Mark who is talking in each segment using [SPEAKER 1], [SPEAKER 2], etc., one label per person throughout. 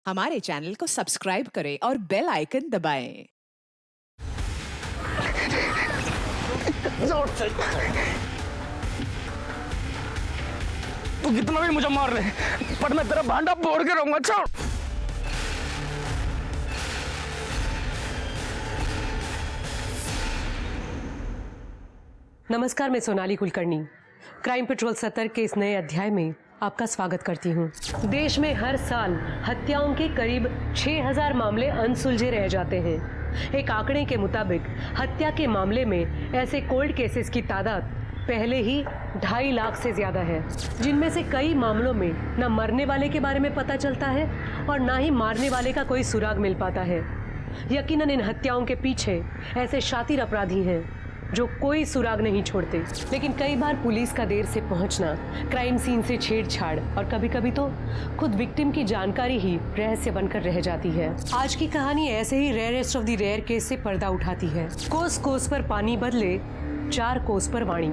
[SPEAKER 1] हमारे चैनल को सब्सक्राइब करें और बेल आइकन दबाएं।
[SPEAKER 2] जोर से तू कितना भी मुझे मार ले, पर मैं तेरा भांडा फोड़ के रहूंगा। छोड़।
[SPEAKER 3] नमस्कार, मैं सोनाली कुलकर्णी क्राइम पेट्रोल 70 के इस नए अध्याय में आपका स्वागत करती हूँ। देश में हर साल हत्याओं के करीब 6000 मामले अनसुलझे रह जाते हैं। एक आंकड़े के मुताबिक हत्या के मामले में ऐसे कोल्ड केसेस की तादाद पहले ही 2.5 लाख से ज्यादा है, जिनमें से कई मामलों में न मरने वाले के बारे में पता चलता है और न ही मारने वाले का कोई सुराग मिल पाता है। यकीनन इन हत्याओं के पीछे ऐसे शातिर अपराधी हैं जो कोई सुराग नहीं छोड़ते, लेकिन कई बार पुलिस का देर से पहुंचना, क्राइम सीन से छेड़छाड़ और कभी कभी तो खुद विक्टिम की जानकारी ही रहस्य बनकर रह जाती है। आज की कहानी ऐसे ही rarest of the rare case से पर्दा उठाती है। कोस कोस पर पानी बदले 4 कोस पर वाणी।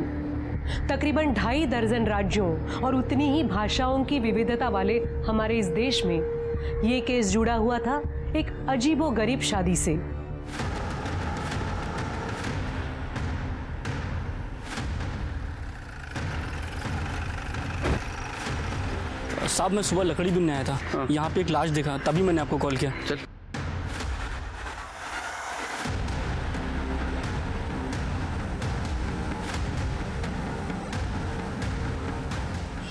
[SPEAKER 3] तकरीबन 2.5 दर्जन राज्यों और उतनी ही भाषाओं की विविधता वाले हमारे इस देश में ये केस जुड़ा हुआ था एक अजीबोगरीब शादी से।
[SPEAKER 2] साहब, मैं सुबह लकड़ी बीनने आया था। यहाँ पे एक लाश देखा, तभी मैंने आपको कॉल किया। चल।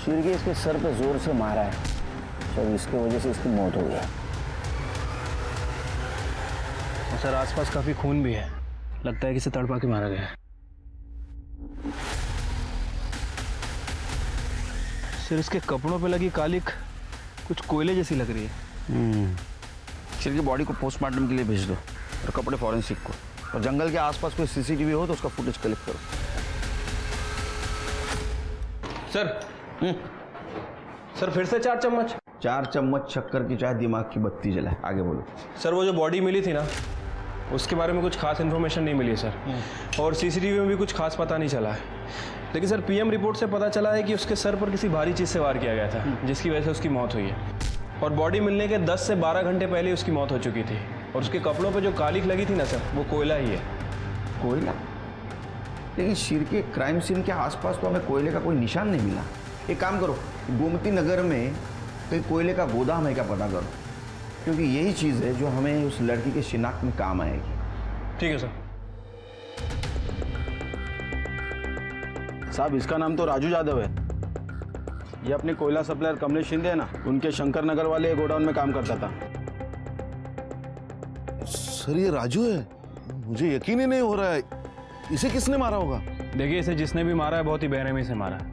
[SPEAKER 4] शीरगी इसके सर पे जोर से मारा है, शायद इसकी वजह से इसकी मौत हो गई।
[SPEAKER 5] सर, आसपास काफी खून भी है, लगता है कि इसे तड़पा के मारा गया है। सर, इसके कपड़ों पे लगी कालिक कुछ कोयले जैसी लग रही है।
[SPEAKER 4] शीरगी बॉडी को पोस्टमार्टम के लिए भेज दो और कपड़े फॉरेंसिक को, और जंगल के आसपास कोई सीसीटीवी हो तो उसका फुटेज कलेक्ट करो।
[SPEAKER 5] सर फिर से 4 चम्मच।
[SPEAKER 4] 4 चम्मच शक्कर की चाय दिमाग की बत्ती जलाए। आगे बोलो।
[SPEAKER 5] सर, वो जो बॉडी मिली थी ना, उसके बारे में कुछ खास इन्फॉर्मेशन नहीं मिली सर, और सीसीटीवी में भी कुछ खास पता नहीं चला है। लेकिन सर, पीएम रिपोर्ट से पता चला है कि उसके सर पर किसी भारी चीज़ से वार किया गया था, जिसकी वजह से उसकी मौत हुई है। और बॉडी मिलने के 10 से 12 घंटे पहले उसकी मौत हो चुकी थी। और उसके कपड़ों पे जो कालिक लगी थी ना सर, वो कोयला ही है।
[SPEAKER 4] कोयला? लेकिन शीरगी क्राइम सीन के आसपास तो हमें कोयले का कोई निशान नहीं मिला। एक काम करो, गोमती नगर में कहीं कोयले का गोदाम है क्या पता करो, क्योंकि यही चीज़ है जो हमें उस लड़की के शिनाख्त में काम आएगी।
[SPEAKER 5] ठीक है सर।
[SPEAKER 6] साहब, इसका नाम तो राजू यादव है। ये अपने कोयला सप्लायर कमलेश शिंदे है ना, उनके शंकर नगर वाले गोडाउन में काम करता था।
[SPEAKER 7] सर, ये राजू है? मुझे यकीन ही नहीं हो रहा है। इसे किसने मारा होगा?
[SPEAKER 5] देखिए, इसे जिसने भी मारा है बहुत ही बेरहमी से मारा है।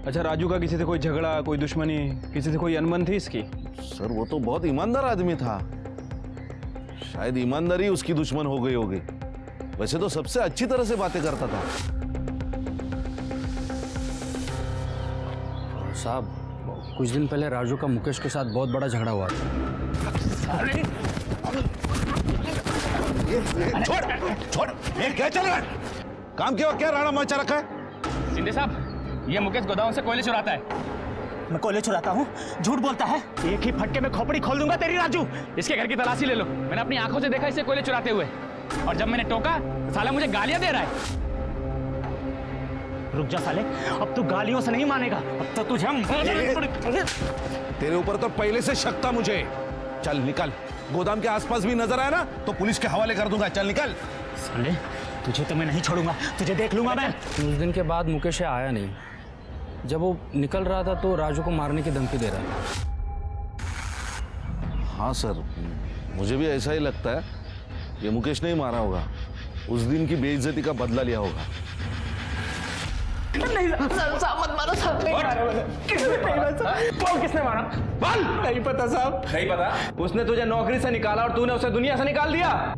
[SPEAKER 5] अच्छा, राजू का किसी से कोई झगड़ा, कोई दुश्मनी, किसी से कोई अनबन थी इसकी?
[SPEAKER 7] सर, वो तो बहुत ईमानदार आदमी था, शायद ईमानदारी उसकी दुश्मन हो गई होगी। वैसे तो सबसे अच्छी तरह से बातें करता था।
[SPEAKER 6] साहब, कुछ दिन पहले राजू का मुकेश के साथ बहुत बड़ा झगड़ा हुआ था।
[SPEAKER 7] छोड़, ये क्या चल रहा है? काम के वक्त क्या राणा मचा रखा है?
[SPEAKER 2] शिंदे साहब, ये मुकेश गोदाम से कोयले चुराता है।
[SPEAKER 8] मैं कोयले चुराता हूँ? झूठ बोलता है। एक ही फटके में खोपड़ी खोल दूंगा तेरी राजू।
[SPEAKER 2] इसके घर की तलाशी ले लो। मैंने अपनी आंखों से देखा इसे कोयले चुराते हुए, और जब मैंने टोका तो साला मुझे गालियां दे रहा है।
[SPEAKER 8] रुक जा साले, अब तू गालियों से नहीं मानेगा। अब तो तुझे
[SPEAKER 7] तेरे ऊपर तो पहले से शक था मुझे। चल निकल, गोदाम के आसपास भी नजर आया ना तो पुलिस के हवाले कर दूंगा। चल निकल।
[SPEAKER 8] साले, तुझे तो मैं नहीं छोड़ूंगा, तुझे देख लूंगा मैं।
[SPEAKER 6] उस दिन के बाद मुकेश आया नहीं। जब वो निकल रहा था तो राजू को मारने की धमकी दे रहा था।
[SPEAKER 7] हाँ सर, मुझे भी ऐसा ही लगता है। ये मुकेश नहीं मारा होगा, उस दिन की बेइज्जती का बदला लिया होगा।
[SPEAKER 8] नहीं साहब, मत मारो साहब। किसने मारा?
[SPEAKER 5] बोल।
[SPEAKER 8] नहीं पता साहब।
[SPEAKER 5] नहीं पता? उसने तुझे नौकरी से निकाला और तूने उसे दुनिया से निकाल दिया।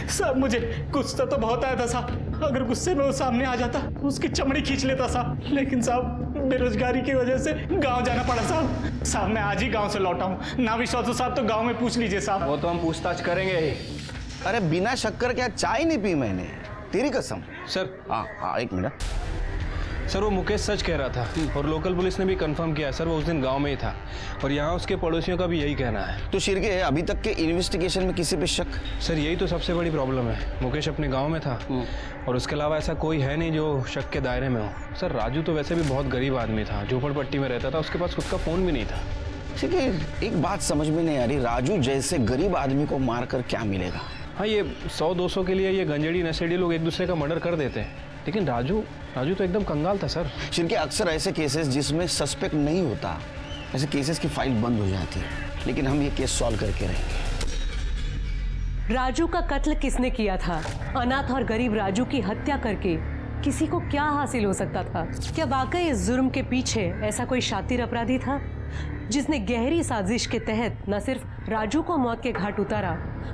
[SPEAKER 8] साहब, मुझे गुस्सा तो बहुत आया था साहब। अगर गुस्से में वो सामने आ जाता, उसकी चमड़ी खींच लेता साहब। लेकिन साहब, बेरोजगारी की वजह से गांव जाना पड़ा साहब। साहब, मैं आज ही गांव से लौटा हूँ। ना विश्वास हो साहब तो गांव में पूछ लीजिए साहब।
[SPEAKER 5] वो तो हम पूछताछ करेंगे ही।
[SPEAKER 4] अरे बिना शक्कर क्या चाय नहीं पी मैंने, तेरी कसम।
[SPEAKER 5] सर।
[SPEAKER 4] हाँ, एक मिनट।
[SPEAKER 5] सर वो मुकेश सच कह रहा था और लोकल पुलिस ने भी कंफर्म किया सर, वो उस दिन गांव में ही था और यहाँ उसके पड़ोसियों का भी यही कहना है।
[SPEAKER 4] तो शिरके अभी तक के इन्वेस्टिगेशन में किसी पे शक?
[SPEAKER 5] सर यही तो सबसे बड़ी प्रॉब्लम है, मुकेश अपने गांव में था और उसके अलावा ऐसा कोई है नहीं जो शक के दायरे में हो। सर राजू तो वैसे भी बहुत गरीब आदमी था, झोपड़पट्टी में रहता था, उसके पास खुद का फ़ोन भी नहीं था।
[SPEAKER 4] शिरके एक बात समझ में नहीं आ रही, राजू जैसे गरीब आदमी को मार कर क्या मिलेगा?
[SPEAKER 5] हाँ ये 100-200 के लिए ये गंजेड़ी नशेड़ी लोग एक दूसरे का मर्डर कर देते हैं, लेकिन राजू तो एकदम कंगाल था सर।
[SPEAKER 4] शिरके अक्सर ऐसे केसेस जिसमें सस्पेक्ट नहीं होता, ऐसे केसेस की फाइल बंद हो जाती है, लेकिन हम ये केस सॉल्व करके रहेंगे।
[SPEAKER 3] राजू का कत्ल किसने किया था? अनाथ और गरीब राजू की हत्या करके किसी को क्या हासिल हो सकता था? क्या वाकई इस जुर्म के पीछे ऐसा कोई शातिर अपराधी था जिसने गहरी साजिश के तहत न सिर्फ राजू को मौत के घाट उतारा,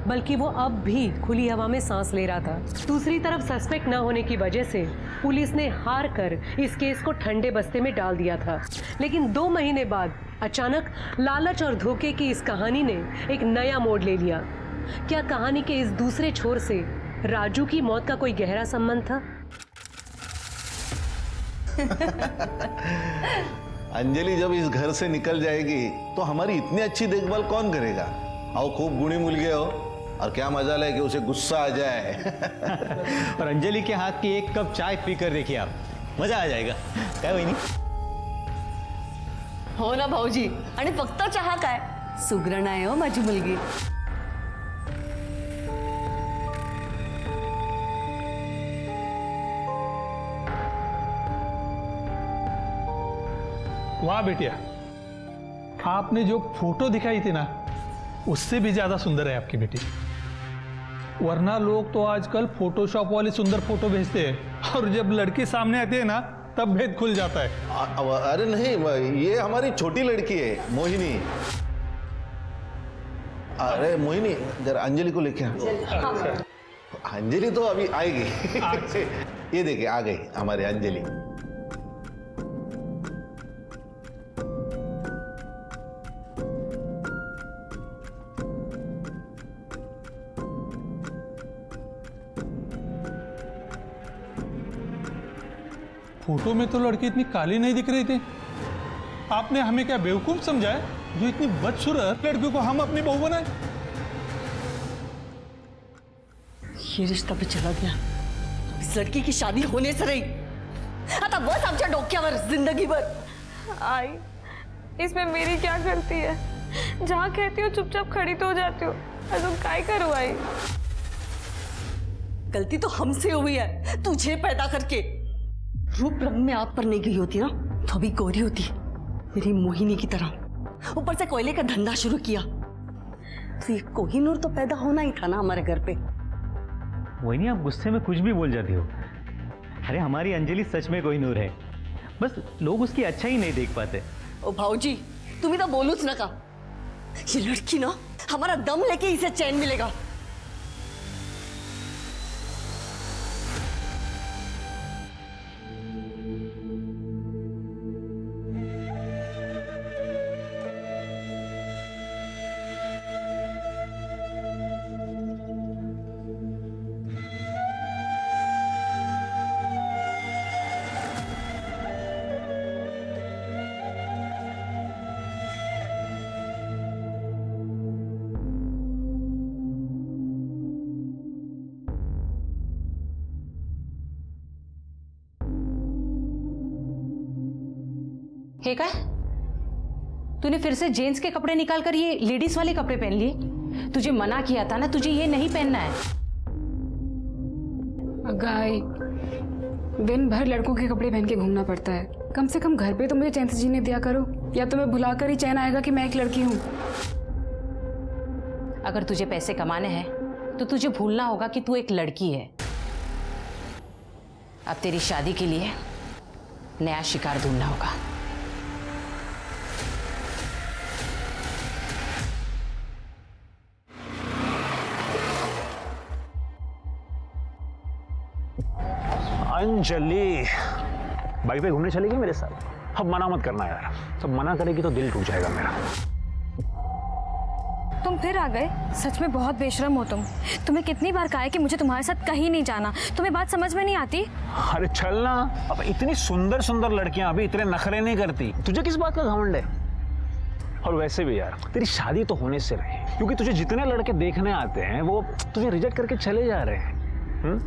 [SPEAKER 3] बल्कि वो अब भी खुली हवा में सांस ले रहा था। दूसरी तरफ सस्पेक्ट न होने की वजह से पुलिस ने हार कर इस केस को ठंडे बस्ते में डाल दिया था। लेकिन 2 महीने बाद अचानक लालच और धोखे की इस कहानी ने एक नया मोड़ ले लिया। क्या कहानी के इस दूसरे छोर से राजू की मौत का कोई गहरा संबंध था?
[SPEAKER 7] अंजलि जब इस घर से निकल जाएगी तो हमारी इतनी अच्छी देखभाल कौन करेगा? आओ खूब गुणी मुल गए हो, और क्या मजा है कि उसे गुस्सा आ जाए।
[SPEAKER 9] और अंजलि के हाथ की 1 कप चाय पी कर देखिए आप, मजा आ जाएगा। काय वहिनी?
[SPEAKER 10] हो ना भाऊजी, आणि फक्त चहा काय, सुगरण आहे हो माझी मुलगी।
[SPEAKER 8] वाह बेटिया, आपने जो फोटो दिखाई थी ना, उससे भी ज्यादा सुंदर है आपकी बेटी। वरना लोग तो आजकल फोटोशॉप वाली सुंदर फोटो भेजते हैं, और जब लड़की सामने आती है ना, तब भेद खुल जाता है।
[SPEAKER 7] अरे नहीं, ये हमारी छोटी लड़की है मोहिनी। अरे मोहिनी जरा अंजलि को लेके आ। अंजलि तो अभी आएगी। ये देखिए आ गई हमारी अंजलि।
[SPEAKER 8] फोटो में तो लड़की इतनी काली नहीं दिख रही थी। आपने हमें क्या बेवकूफ समझा है जो इतनी बदसूरत लड़कियों को हम अपनी बहू बनाए?
[SPEAKER 10] ये रिश्ता भी चला गया, इस लड़की की शादी होने से रही आता बस आमच्या डोक्यावर जिंदगीभर।
[SPEAKER 11] आई, इसमें मेरी क्या गलती है? जहाँ कहती हो चुपचाप खड़ी तो हो जाती हो, अजून काय करू आई?
[SPEAKER 10] गलती तो हमसे हुई है, तुझे पैदा करके। रूप रंग में आप पर नहीं गई होती ना, तो अभी गोरी होती मेरी मोहिनी की तरह। ऊपर से कोयले का धंधा शुरू किया, तो ये कोहिनूर तो पैदा होना ही था ना हमारे घर पे।
[SPEAKER 9] वही आप गुस्से में कुछ भी बोल जाती हो। अरे हमारी अंजलि सच में कोहिनूर है, बस लोग उसकी अच्छा ही नहीं देख पाते।
[SPEAKER 10] ओ भाऊजी, तुम्ही तो बोलूच नका। ये लड़की ना हमारा दम लेके इसे चैन मिलेगा।
[SPEAKER 12] हे काय? तूने फिर से जेंट्स के कपड़े निकाल कर ये लेडीज वाले कपड़े पहन लिए? तुझे मना किया था ना, तुझे ये नहीं पहनना है।
[SPEAKER 11] गाय, दिन भर लड़कों के कपड़े पहन के घूमना पड़ता है, कम से कम घर पे तो मुझे चैन से जीने दिया करो, या तो मैं भुला कर ही चैन आएगा कि मैं एक लड़की हूँ।
[SPEAKER 12] अगर तुझे पैसे कमाने हैं तो तुझे भूलना होगा कि तू एक लड़की है। अब तेरी शादी के लिए नया शिकार ढूंढना होगा।
[SPEAKER 13] अंजलि, बाइक पे घूमने चलेगी मेरे साथ? अब मना मत करना यार, तो मना करेगी तो दिल टूट जाएगा मेरा।
[SPEAKER 11] तुम फिर आ गए? सच में बहुत बेशरम हो तुम। तुम्हें कितनी बार कहा है कि मुझे तुम्हारे साथ कहीं नहीं जाना, तुम्हें बात समझ में नहीं आती?
[SPEAKER 13] अरे चल ना, अब इतनी सुंदर सुंदर लड़कियां अभी इतने नखरे नहीं करती, तुझे किस बात का घमंड है? और वैसे भी यार तेरी शादी तो होने से रही, क्योंकि तुझे जितने लड़के देखने आते हैं वो तुझे रिजेक्ट करके चले जा रहे हैं।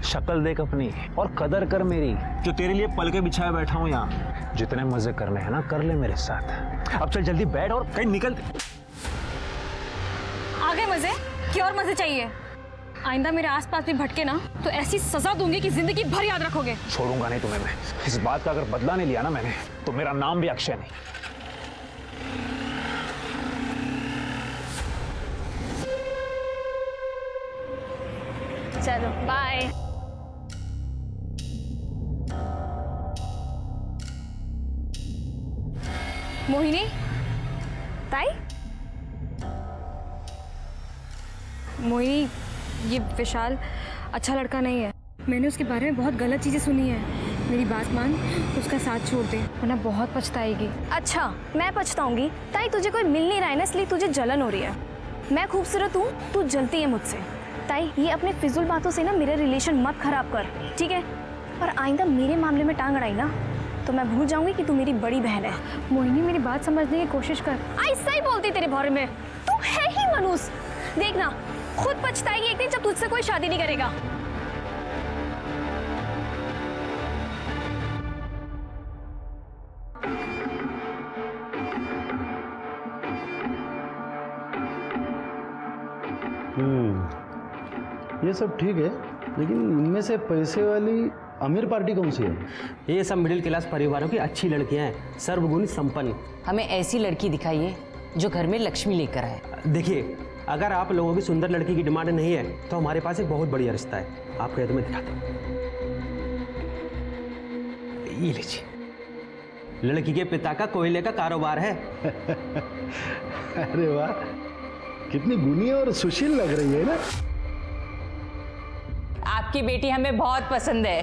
[SPEAKER 13] शक्ल देख अपनी और कदर कर मेरी, जो तेरे लिए पल के बिछाए बैठा हूं यहाँ। जितने मजे करने हैं ना कर ले मेरे साथ। अब चल जल्दी बैठ और कहीं निकल।
[SPEAKER 11] आगे मजे? क्या और मजे चाहिए? आइंदा मेरे आसपास भी भटके ना तो ऐसी सजा दूंगी कि जिंदगी भर याद रखोगे।
[SPEAKER 13] छोड़ूंगा नहीं तुम्हें मैं। इस बात का अगर बदला नहीं लिया ना मैंने तो मेरा नाम भी अक्षय नहीं।
[SPEAKER 11] चलो बाय। मोहिनी, ताई? मोहिनी, ये विशाल अच्छा लड़का नहीं है। मैंने उसके बारे में बहुत गलत चीजें सुनी है। मेरी बात मान, उसका साथ छोड़ दे वरना बहुत पछताएगी।
[SPEAKER 14] अच्छा, मैं पछताऊंगी? ताई तुझे कोई मिल नहीं रहा है ना, इसलिए तुझे जलन हो रही है। मैं खूबसूरत हूँ, तू जलती है मुझसे। ताई ये अपने फिजूल बातों से ना मेरे रिलेशन मत खराब कर, ठीक है? और आइंदा मेरे मामले में टांग अड़ाई ना तो मैं भूल जाऊंगी कि तू मेरी बड़ी बहन है।
[SPEAKER 11] मोहिनी, मेरी बात समझने की कोशिश कर।
[SPEAKER 14] ऐसा ही बोलती तेरे बारे में, तू है ही मनूस। देखना खुद पछताएगी एक दिन जब तुझसे कोई शादी नहीं करेगा।
[SPEAKER 6] ये सब ठीक है, लेकिन इनमें से पैसे वाली अमीर पार्टी कौन सी है?
[SPEAKER 15] ये सब मिडिल क्लास परिवारों की अच्छी लड़कियां हैं, सर्वगुणी संपन्न।
[SPEAKER 12] हमें ऐसी लड़की दिखाइए जो घर में लक्ष्मी लेकर आए।
[SPEAKER 15] देखिए, अगर आप लोगों की सुंदर लड़की की डिमांड नहीं है तो हमारे पास एक बहुत बढ़िया रिश्ता है। आपको ये तो मैं दिखाता हूँ। ये लीजिए। लड़की के पिता का कोयले का कारोबार है।
[SPEAKER 6] अरे वाह, कितनी गुनी और सुशील लग रही है ना।
[SPEAKER 12] आपकी बेटी हमें बहुत पसंद है।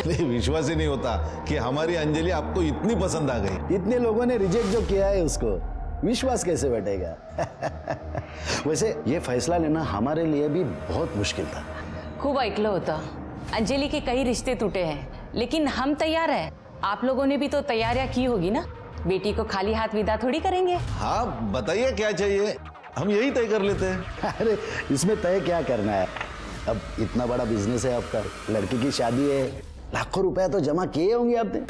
[SPEAKER 7] नहीं, विश्वास ही नहीं होता कि हमारी अंजलि आपको इतनी पसंद आ गई।
[SPEAKER 6] इतने लोगों ने रिजेक्ट जो किया है उसको विश्वास कैसे बैठेगा? वैसे ये फैसला लेना हमारे लिए भी बहुत मुश्किल था।
[SPEAKER 12] खूब ऐकलं होतं, अंजलि के कई रिश्ते टूटे हैं, लेकिन हम तैयार हैं। आप लोगों ने भी तो तैयारियां की होगी ना। बेटी को खाली हाथ विदा थोड़ी करेंगे।
[SPEAKER 7] हाँ बताइए क्या चाहिए, हम यही तय कर लेते हैं।
[SPEAKER 6] अरे इसमें तय क्या करना है, अब इतना बड़ा बिजनेस है आपका, लड़की की शादी है, लाखों रुपया तो जमा किए होंगे आपने।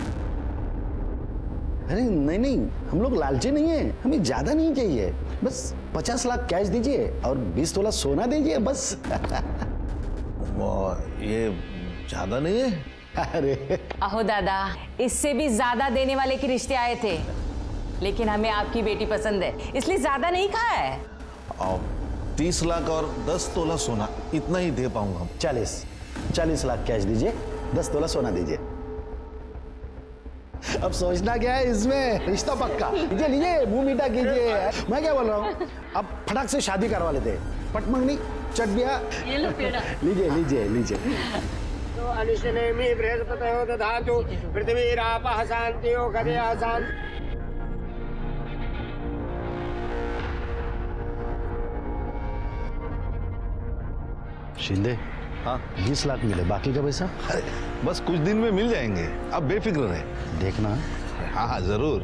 [SPEAKER 6] अरे नहीं नहीं, हम लोग लालची नहीं है, हमें ज्यादा नहीं चाहिए, बस 50 लाख कैश दीजिए और 20 तोला सोना दीजिए बस।
[SPEAKER 7] ये ज्यादा नहीं है?
[SPEAKER 6] अरे
[SPEAKER 12] अहो दादा, इससे भी ज्यादा देने वाले के रिश्ते आए थे, लेकिन हमें आपकी बेटी पसंद है इसलिए ज्यादा नहीं कहा है।
[SPEAKER 7] 30 लाख और 10 तोला सोना, इतना ही दे पाऊंगा।
[SPEAKER 6] 40 लाख कैश दीजिए, 10 तोला सोना दीजिए। अब सोचना क्या है इसमें, रिश्ता पक्का। लीजिए लीजिए, मुंह मीठा कीजिए। मैं क्या बोल रहा हूँ, अब फटाक से शादी करवा लेते हैं। पट मंगनी चट बिया। लीजिए लीजिए लीजिए।
[SPEAKER 16] तो अनुशनेमि बृहस्पतयो दधातु पृथ्वीरापः शान्तियो कदया शान्ति।
[SPEAKER 6] शिंदे,
[SPEAKER 7] हाँ
[SPEAKER 6] 20 लाख मिले, बाकी का पैसा?
[SPEAKER 7] अरे बस कुछ दिन में मिल जाएंगे, आप बेफिक्र रहे।
[SPEAKER 6] देखना।
[SPEAKER 7] हाँ हाँ जरूर।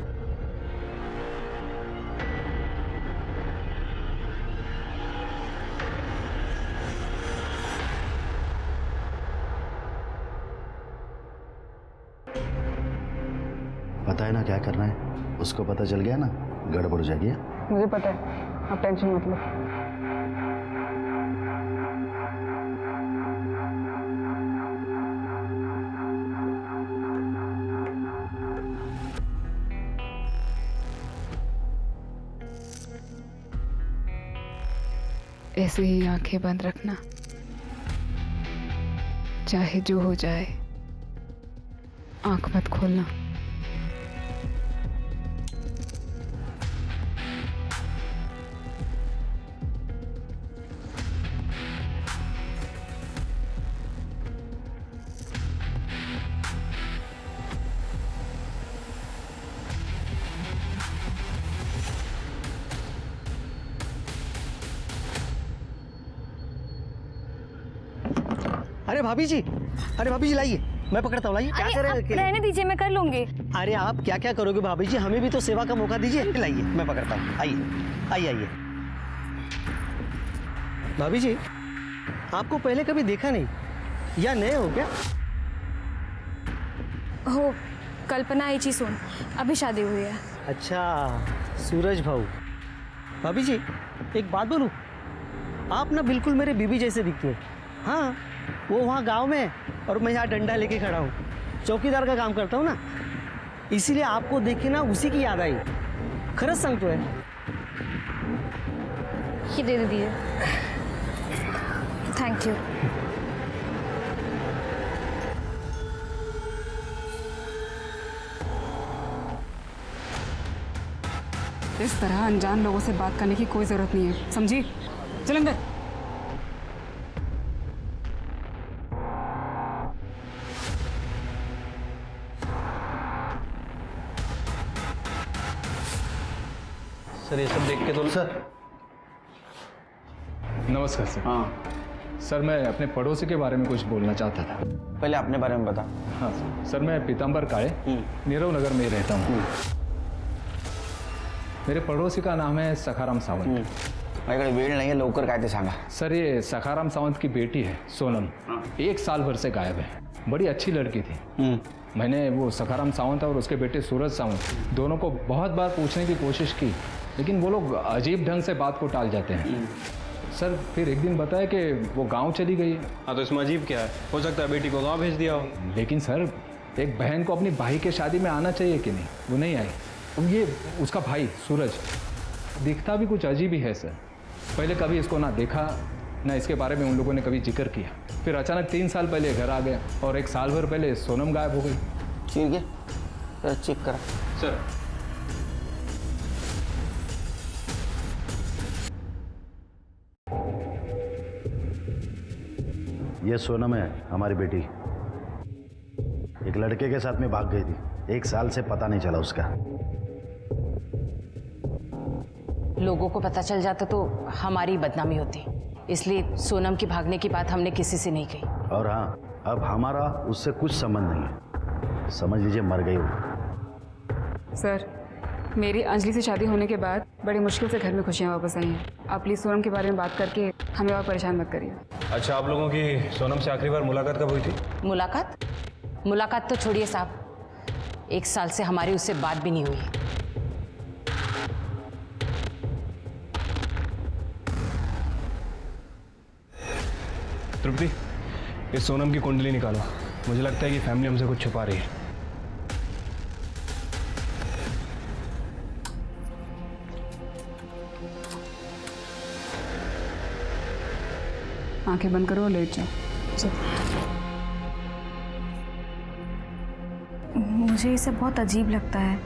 [SPEAKER 6] पता है ना क्या करना है, उसको पता चल गया ना गड़बड़ हो जाएगी।
[SPEAKER 11] मुझे पता है, आप टेंशन मत लो। ऐसे ही आंखें बंद रखना, चाहे जो हो जाए आंख मत खोलना।
[SPEAKER 17] अरे भाभी जी लाइए, मैं पकड़ता हूँ, लाइए। क्या
[SPEAKER 14] अरे,
[SPEAKER 17] कर रहे
[SPEAKER 14] आप
[SPEAKER 17] हैं अकेले?
[SPEAKER 14] रहने दीजिए, मैं कर लूंगी।
[SPEAKER 17] अरे आप क्या क्या करोगे भाभी जी, हमें भी तो सेवा का मौका दीजिए। लाइए, मैं पकड़ता हूँ, आइए। भाभी जी, आपको पहले कभी देखा नहीं, या नए हो क्या?
[SPEAKER 11] हो, कल्पना आई सुन, अभी शादी हुई है।
[SPEAKER 17] अच्छा, सूरज भाऊ। भाभी जी, एक बात बोलूं, आप ना बिल्कुल मेरे बीबी जैसे दिखते हो। हाँ, वो वहाँ गांव में है और मैं यहाँ डंडा लेके खड़ा हूँ, चौकीदार का काम करता हूँ ना, इसीलिए आपको देख के ना उसी की याद आई। खरंच सांगतोय।
[SPEAKER 11] ये दे दीजिए। Thank you.
[SPEAKER 18] इस तरह अनजान लोगों से बात करने की कोई जरूरत नहीं है, समझी? चल अंदर।
[SPEAKER 5] सर ये सब देख के तो सर।
[SPEAKER 2] नमस्कार सर।
[SPEAKER 4] हाँ
[SPEAKER 2] सर, मैं अपने पड़ोसी के बारे में कुछ बोलना चाहता था।
[SPEAKER 4] पहले अपने बारे में बता।
[SPEAKER 2] हाँ सर, मैं पीताम्बर काळे नीरव नगर में रहता हूँ। मेरे पड़ोसी का नाम है सखाराम सावंत।
[SPEAKER 4] माझ्याकडे वेळ नाही आहे, लवकर काय ते सांगा।
[SPEAKER 2] सर, ये सखाराम सावंत की बेटी है सोनम, 1 साल भर से गायब है। बड़ी अच्छी लड़की थी। मैंने वो सखाराम सावंत और उसके बेटे सूरज सावंत दोनों को बहुत बार पूछने की कोशिश की, लेकिन वो लोग अजीब ढंग से बात को टाल जाते हैं। सर, फिर एक दिन बताया कि वो गांव चली गई है।
[SPEAKER 5] हाँ, तो इसमें अजीब क्या है? हो सकता है बेटी को गांव भेज दिया हो।
[SPEAKER 2] लेकिन सर, एक बहन को अपनी भाई के शादी में आना चाहिए कि नहीं? वो नहीं आई। अब ये उसका भाई सूरज दिखता भी कुछ अजीब ही है सर। पहले कभी इसको ना देखा, ना इसके बारे में उन लोगों ने कभी जिक्र किया। फिर अचानक 3 साल पहले घर आ गया और 1 साल भर पहले सोनम गायब हो गई।
[SPEAKER 4] ठीक है, चेक करा
[SPEAKER 5] सर।
[SPEAKER 6] ये सोनम है, हमारी बेटी। एक लड़के के साथ में भाग गई थी, 1 साल से पता नहीं चला उसका।
[SPEAKER 12] लोगों को पता चल जाता तो हमारी बदनामी होती, इसलिए सोनम के भागने की बात हमने किसी से नहीं कही।
[SPEAKER 6] और हाँ, अब हमारा उससे कुछ संबंध नहीं है, समझ लीजिए मर गई वो।
[SPEAKER 18] सर, मेरी अंजलि से शादी होने के बाद बड़ी मुश्किल से घर में खुशियाँ वापस आई हैं। आप प्लीज़ सोनम के बारे में बात करके हमें और परेशान मत करिए।
[SPEAKER 5] अच्छा, आप लोगों की सोनम से आखिरी बार मुलाकात कब हुई थी?
[SPEAKER 12] मुलाकात तो छोड़िए साहब, 1 साल से हमारी उससे बात भी नहीं हुई।
[SPEAKER 5] तृप्ति, इस सोनम की कुंडली निकालो। मुझे लगता है कि फैमिली हमसे कुछ छुपा रही है।
[SPEAKER 18] आंखें बंद करो और लेट जाओ।
[SPEAKER 11] मुझे ये सब बहुत अजीब लगता है।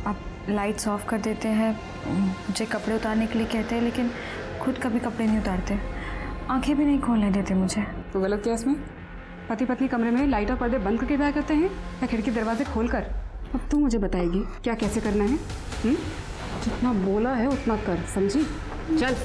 [SPEAKER 11] आप लाइट्स ऑफ कर देते हैं, मुझे कपड़े उतारने के लिए कहते हैं, लेकिन खुद कभी कपड़े नहीं उतारते, आंखें भी नहीं खोलने देते मुझे।
[SPEAKER 18] तो गलत क्या इसमें? पति पत्नी कमरे में लाइट और पर्दे बंद करके बैठा करते हैं या खिड़की दरवाजे खोलकर? अब तू मुझे बताएगी क्या कैसे करना है? जितना बोला है उतना कर, समझी? चल।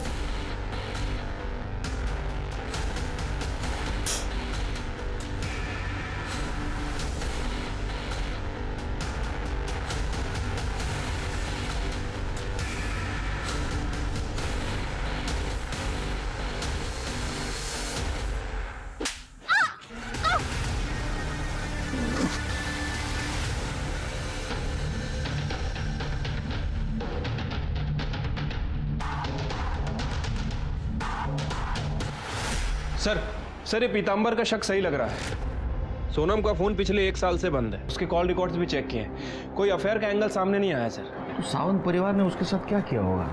[SPEAKER 5] सर, ये पीताम्बर का शक सही लग रहा है। सोनम का फोन पिछले 1 साल से बंद है। उसके कॉल रिकॉर्ड्स भी चेक किए हैं, कोई अफेयर का एंगल सामने नहीं आया सर।
[SPEAKER 4] तो सावंत परिवार ने उसके साथ क्या किया होगा?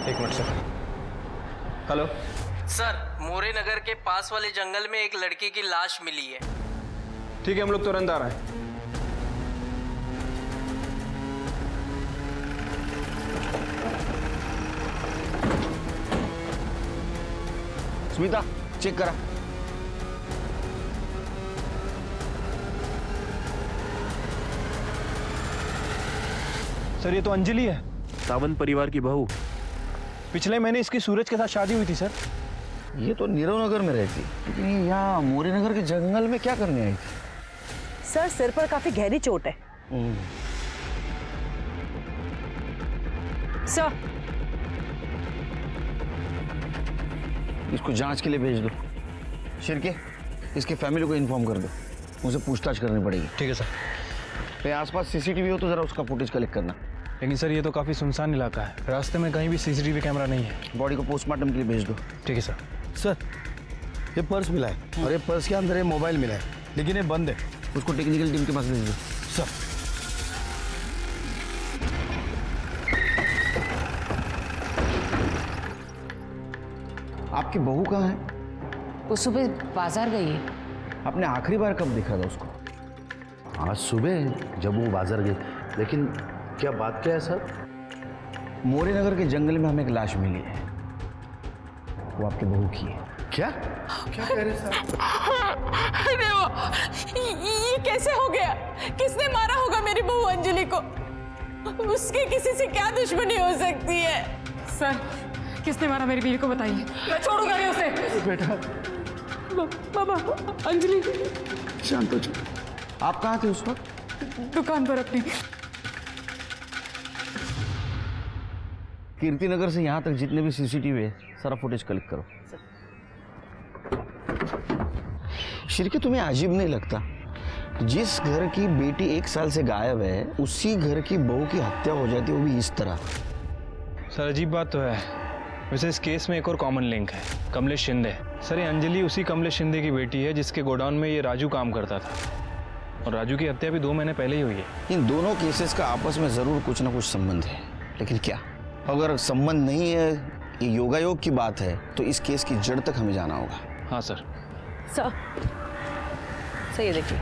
[SPEAKER 5] 1 मिनट सर। हेलो
[SPEAKER 19] सर, मोरे नगर के पास वाले जंगल में एक लड़की की लाश मिली है।
[SPEAKER 5] ठीक है, हम लोग तुरंत आ रहे हैं।
[SPEAKER 4] स्मिता, चेक करा।
[SPEAKER 5] सर, ये तो अंजलि है,
[SPEAKER 15] सावंत परिवार की बहू।
[SPEAKER 5] पिछले महीने इसकी सूरज के साथ शादी हुई थी सर।
[SPEAKER 4] ये तो नीरव नगर में रहती, लेकिन ये यहाँ मोरे नगर के जंगल में क्या करने आई थी?
[SPEAKER 10] सर सिर पर काफी गहरी चोट है।
[SPEAKER 3] सर
[SPEAKER 4] इसको जांच के लिए भेज दो। शिरके, इसके फैमिली को इन्फॉर्म कर दो, मुझे पूछताछ करनी पड़ेगी।
[SPEAKER 5] ठीक है सर।
[SPEAKER 4] कहीं आसपास सीसीटीवी हो तो जरा उसका फुटेज कलेक्ट करना।
[SPEAKER 5] लेकिन सर ये तो काफ़ी सुनसान इलाका है, रास्ते में कहीं भी सीसीटीवी कैमरा नहीं है।
[SPEAKER 4] बॉडी को पोस्टमार्टम के लिए भेज दो।
[SPEAKER 5] ठीक है सर।
[SPEAKER 6] सर ये पर्स मिला है और ये पर्स के अंदर ये मोबाइल मिला है, लेकिन ये बंद है।
[SPEAKER 4] उसको टेक्निकल टीम के पास भेज दो।
[SPEAKER 6] सर
[SPEAKER 4] आपकी बहू कहाँ है?
[SPEAKER 12] वो सुबह बाजार गई है।
[SPEAKER 4] आपने आखिरी बार कब देखा था उसको?
[SPEAKER 6] आज सुबह जब वो बाजार गए, लेकिन क्या बात क्या है सर?
[SPEAKER 4] मोरे नगर के जंगल में हमें एक लाश मिली है, वो आपकी बहू की है।
[SPEAKER 6] क्या क्या कह रहे सर?
[SPEAKER 12] अरे वो ये कैसे हो गया? किसने मारा होगा मेरी बहू अंजलि को? उसके किसी से क्या दुश्मनी हो सकती है?
[SPEAKER 18] सर किसने मारा मेरी बीवी को बताइए, मैं छोड़ूंगा नहीं उसे।
[SPEAKER 6] बेटा
[SPEAKER 18] बाबा अंजलि।
[SPEAKER 6] शांत हो जाओ।
[SPEAKER 4] आप कहाँ थे उस वक्त?
[SPEAKER 18] दुकान पर अपनी।
[SPEAKER 4] कीर्ति नगर से यहाँ तक जितने भी सीसीटीवी है सारा फुटेज कलेक्ट करो। शिरके, तुम्हें अजीब नहीं लगता जिस घर की बेटी 1 साल से गायब है उसी घर की बहू की हत्या हो जाती है, वो भी इस तरह?
[SPEAKER 5] सर अजीब बात तो है। वैसे इस केस में एक और कॉमन लिंक है, कमलेश शिंदे। सर ये अंजलि उसी कमलेश शिंदे की बेटी है जिसके गोडाउन में ये राजू काम करता था, और राजू की हत्या भी 2 महीने पहले ही हुई है।
[SPEAKER 4] इन दोनों केसेस का आपस में जरूर कुछ ना कुछ संबंध है, लेकिन क्या? अगर संबंध नहीं है, ये योगायोग की बात है, तो इस केस की जड़ तक हमें जाना होगा।
[SPEAKER 5] हाँ सर।
[SPEAKER 10] सर ये देखिए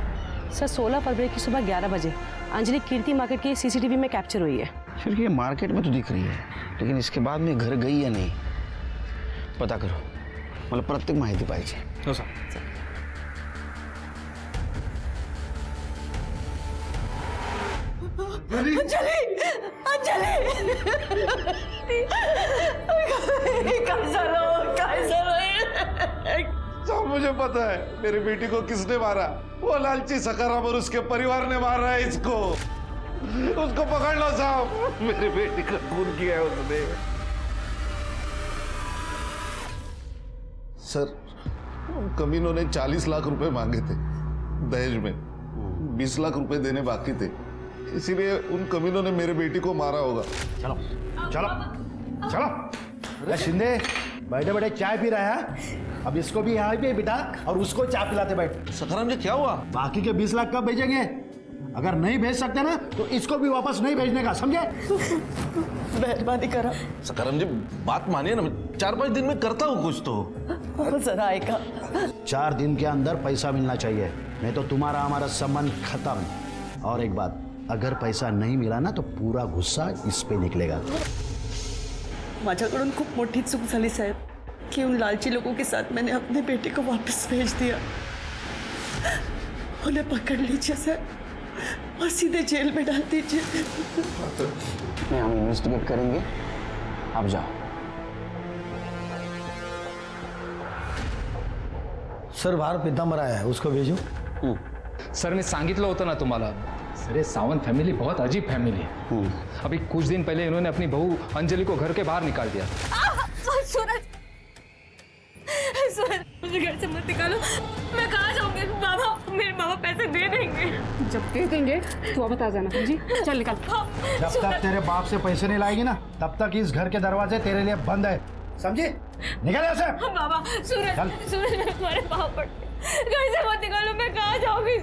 [SPEAKER 10] सर, 16 फरवरी की सुबह 11 बजे अंजलि कीर्ति मार्केट की सीसीटीवी में कैप्चर हुई है।
[SPEAKER 4] फिर ये मार्केट में तो दिख रही है, लेकिन इसके बाद में घर गई या नहीं पता करो, मतलब प्रत्येक माहिती पाहिजे।
[SPEAKER 5] हो सर।
[SPEAKER 10] अंजलि अंजलि
[SPEAKER 7] सब मुझे पता है मेरी बेटी को किसने मारा। वो लालची सकाराम और उसके परिवार ने मारा है इसको। उसको पकड़ लो साहब, मेरी बेटी का खून किया है उसने। सर कमीनों ने 40 लाख रुपए मांगे थे दहेज में, 20 लाख रुपए देने बाकी थे, इसीलिए उन कमीनों ने मेरे बेटी को मारा होगा।
[SPEAKER 6] चलो चलो चलो। अरे शिंदे, बैठे बैठे चाय पी रहा है, अब इसको भी यहाँ पे बिठा और उसको चाय पिलाते बैठ।
[SPEAKER 7] सखाराम जी क्या हुआ?
[SPEAKER 6] बाकी के 20 लाख कब भेजेंगे? अगर नहीं भेज सकते ना तो इसको भी वापस नहीं भेजने का, समझे?
[SPEAKER 10] मेहरबानी करा।
[SPEAKER 7] सखाराम जी बात मानिए ना, 4-5 दिन में करता हूँ कुछ तो।
[SPEAKER 10] जरा आएगा।
[SPEAKER 6] 4 दिन के अंदर पैसा मिलना चाहिए, नहीं तो तुम्हारा हमारा संबंध खत्म। और एक बात, अगर पैसा नहीं मिला ना तो पूरा गुस्सा इस पे निकलेगा।
[SPEAKER 10] माझ्याकडून खूप मोठी चूक झाली साहेब कि उन लालची लोगों के साथ मैंने अपने बेटे को वापस भेज दिया। उन्हें पकड़ लीजिए सर और सीधे जेल में डाल दीजिए।
[SPEAKER 4] हम इन्वेस्टिगेट करेंगे, आप जाओ।
[SPEAKER 6] सर बाहर पीतांबर आया है, उसको भेजू?
[SPEAKER 2] सर मी सांगितलं होतं ना तुम्हाला, अरे सावंत फैमिली बहुत अजीब फैमिली है। अभी कुछ दिन पहले इन्होंने अपनी बहू अंजलि को घर के बाहर निकाल दिया।
[SPEAKER 11] सूरज सूरज मुझे घर से मत निकालो, मैं कहाँ जाऊंगी? बाबा मेरे बाबा पैसे दे देंगे।
[SPEAKER 18] जब दे देंगे तो अब बता जाना जी। चल निकल।
[SPEAKER 6] जब तक तेरे बाप से पैसे नहीं लाएगी ना तब तक इस घर के दरवाजे तेरे लिए बंद है, समझे? निकल यहाँ से।
[SPEAKER 11] बाबा सूरज सूरज मैं तुम्हारे पाँव पड़ती, घर से मत निकालो, मैं कहाँ जाऊंगी?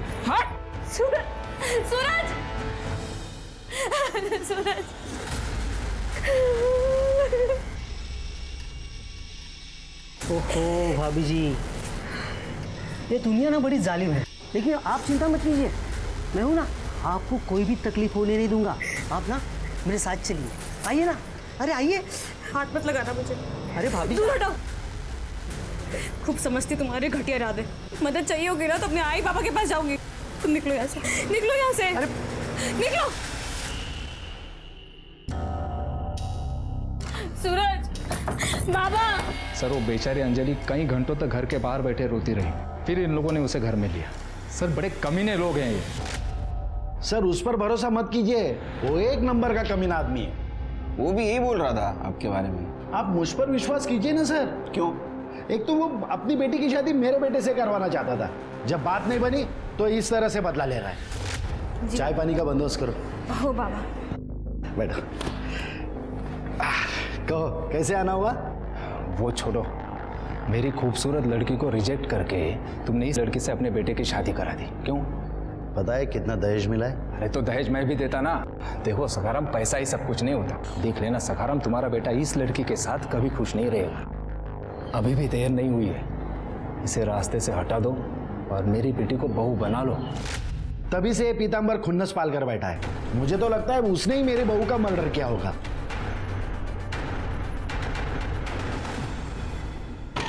[SPEAKER 11] सूरज सूरज सूरज।
[SPEAKER 17] ओहो भाभी जी, ये दुनिया ना बड़ी जालिम है, लेकिन आप चिंता मत कीजिए, मैं हूँ ना, आपको कोई भी तकलीफ होने नहीं दूंगा। आप ना मेरे साथ चलिए, आइए ना। अरे आइए।
[SPEAKER 11] हाथ मत लगाना मुझे।
[SPEAKER 17] अरे भाभी
[SPEAKER 11] दूर हटो। खूब समझती तुम्हारे घटिया इरादे। मदद चाहिए होगी ना तो अपने आई पापा के पास जाऊंगी। तुम निकलो यहाँ से, निकलो यहाँ से। अरे निकलो। सूरज बाबा।
[SPEAKER 2] सर वो बेचारी अंजलि कई घंटों तक घर के बाहर बैठे रोती रही, फिर इन लोगों ने उसे घर में लिया। सर बड़े कमीने लोग हैं ये।
[SPEAKER 6] सर उस पर भरोसा मत कीजिए, वो एक नंबर का कमीना आदमी है।
[SPEAKER 4] वो भी यही बोल रहा था आपके बारे में।
[SPEAKER 6] आप मुझ पर विश्वास कीजिए ना सर।
[SPEAKER 4] क्यों?
[SPEAKER 6] एक तो वो अपनी बेटी की शादी मेरे बेटे से करवाना चाहता था, जब बात नहीं बनी तो इस तरह से बदला ले रहा है। चाय पानी का बंदोबस्त करो।
[SPEAKER 11] हो बाबा।
[SPEAKER 6] बैठो। कहो कैसे आना हुआ?
[SPEAKER 2] वो छोड़ो, मेरी खूबसूरत लड़की को रिजेक्ट करके तुमने इस लड़की से अपने बेटे की शादी करा दी, क्यों?
[SPEAKER 6] पता है कितना दहेज मिला है?
[SPEAKER 2] अरे तो दहेज मैं भी देता ना। देखो सखाराम, पैसा ही सब कुछ नहीं होता। देख लेना सखाराम, तुम्हारा बेटा इस लड़की के साथ कभी खुश नहीं रहेगा। अभी भी देर नहीं हुई है, इसे रास्ते से हटा दो और मेरी बेटी को बहू बना लो।
[SPEAKER 6] तभी से ये पीतांबर खुन्नस पाल कर बैठा है। मुझे तो लगता है उसने ही मेरे बहू का मर्डर किया होगा।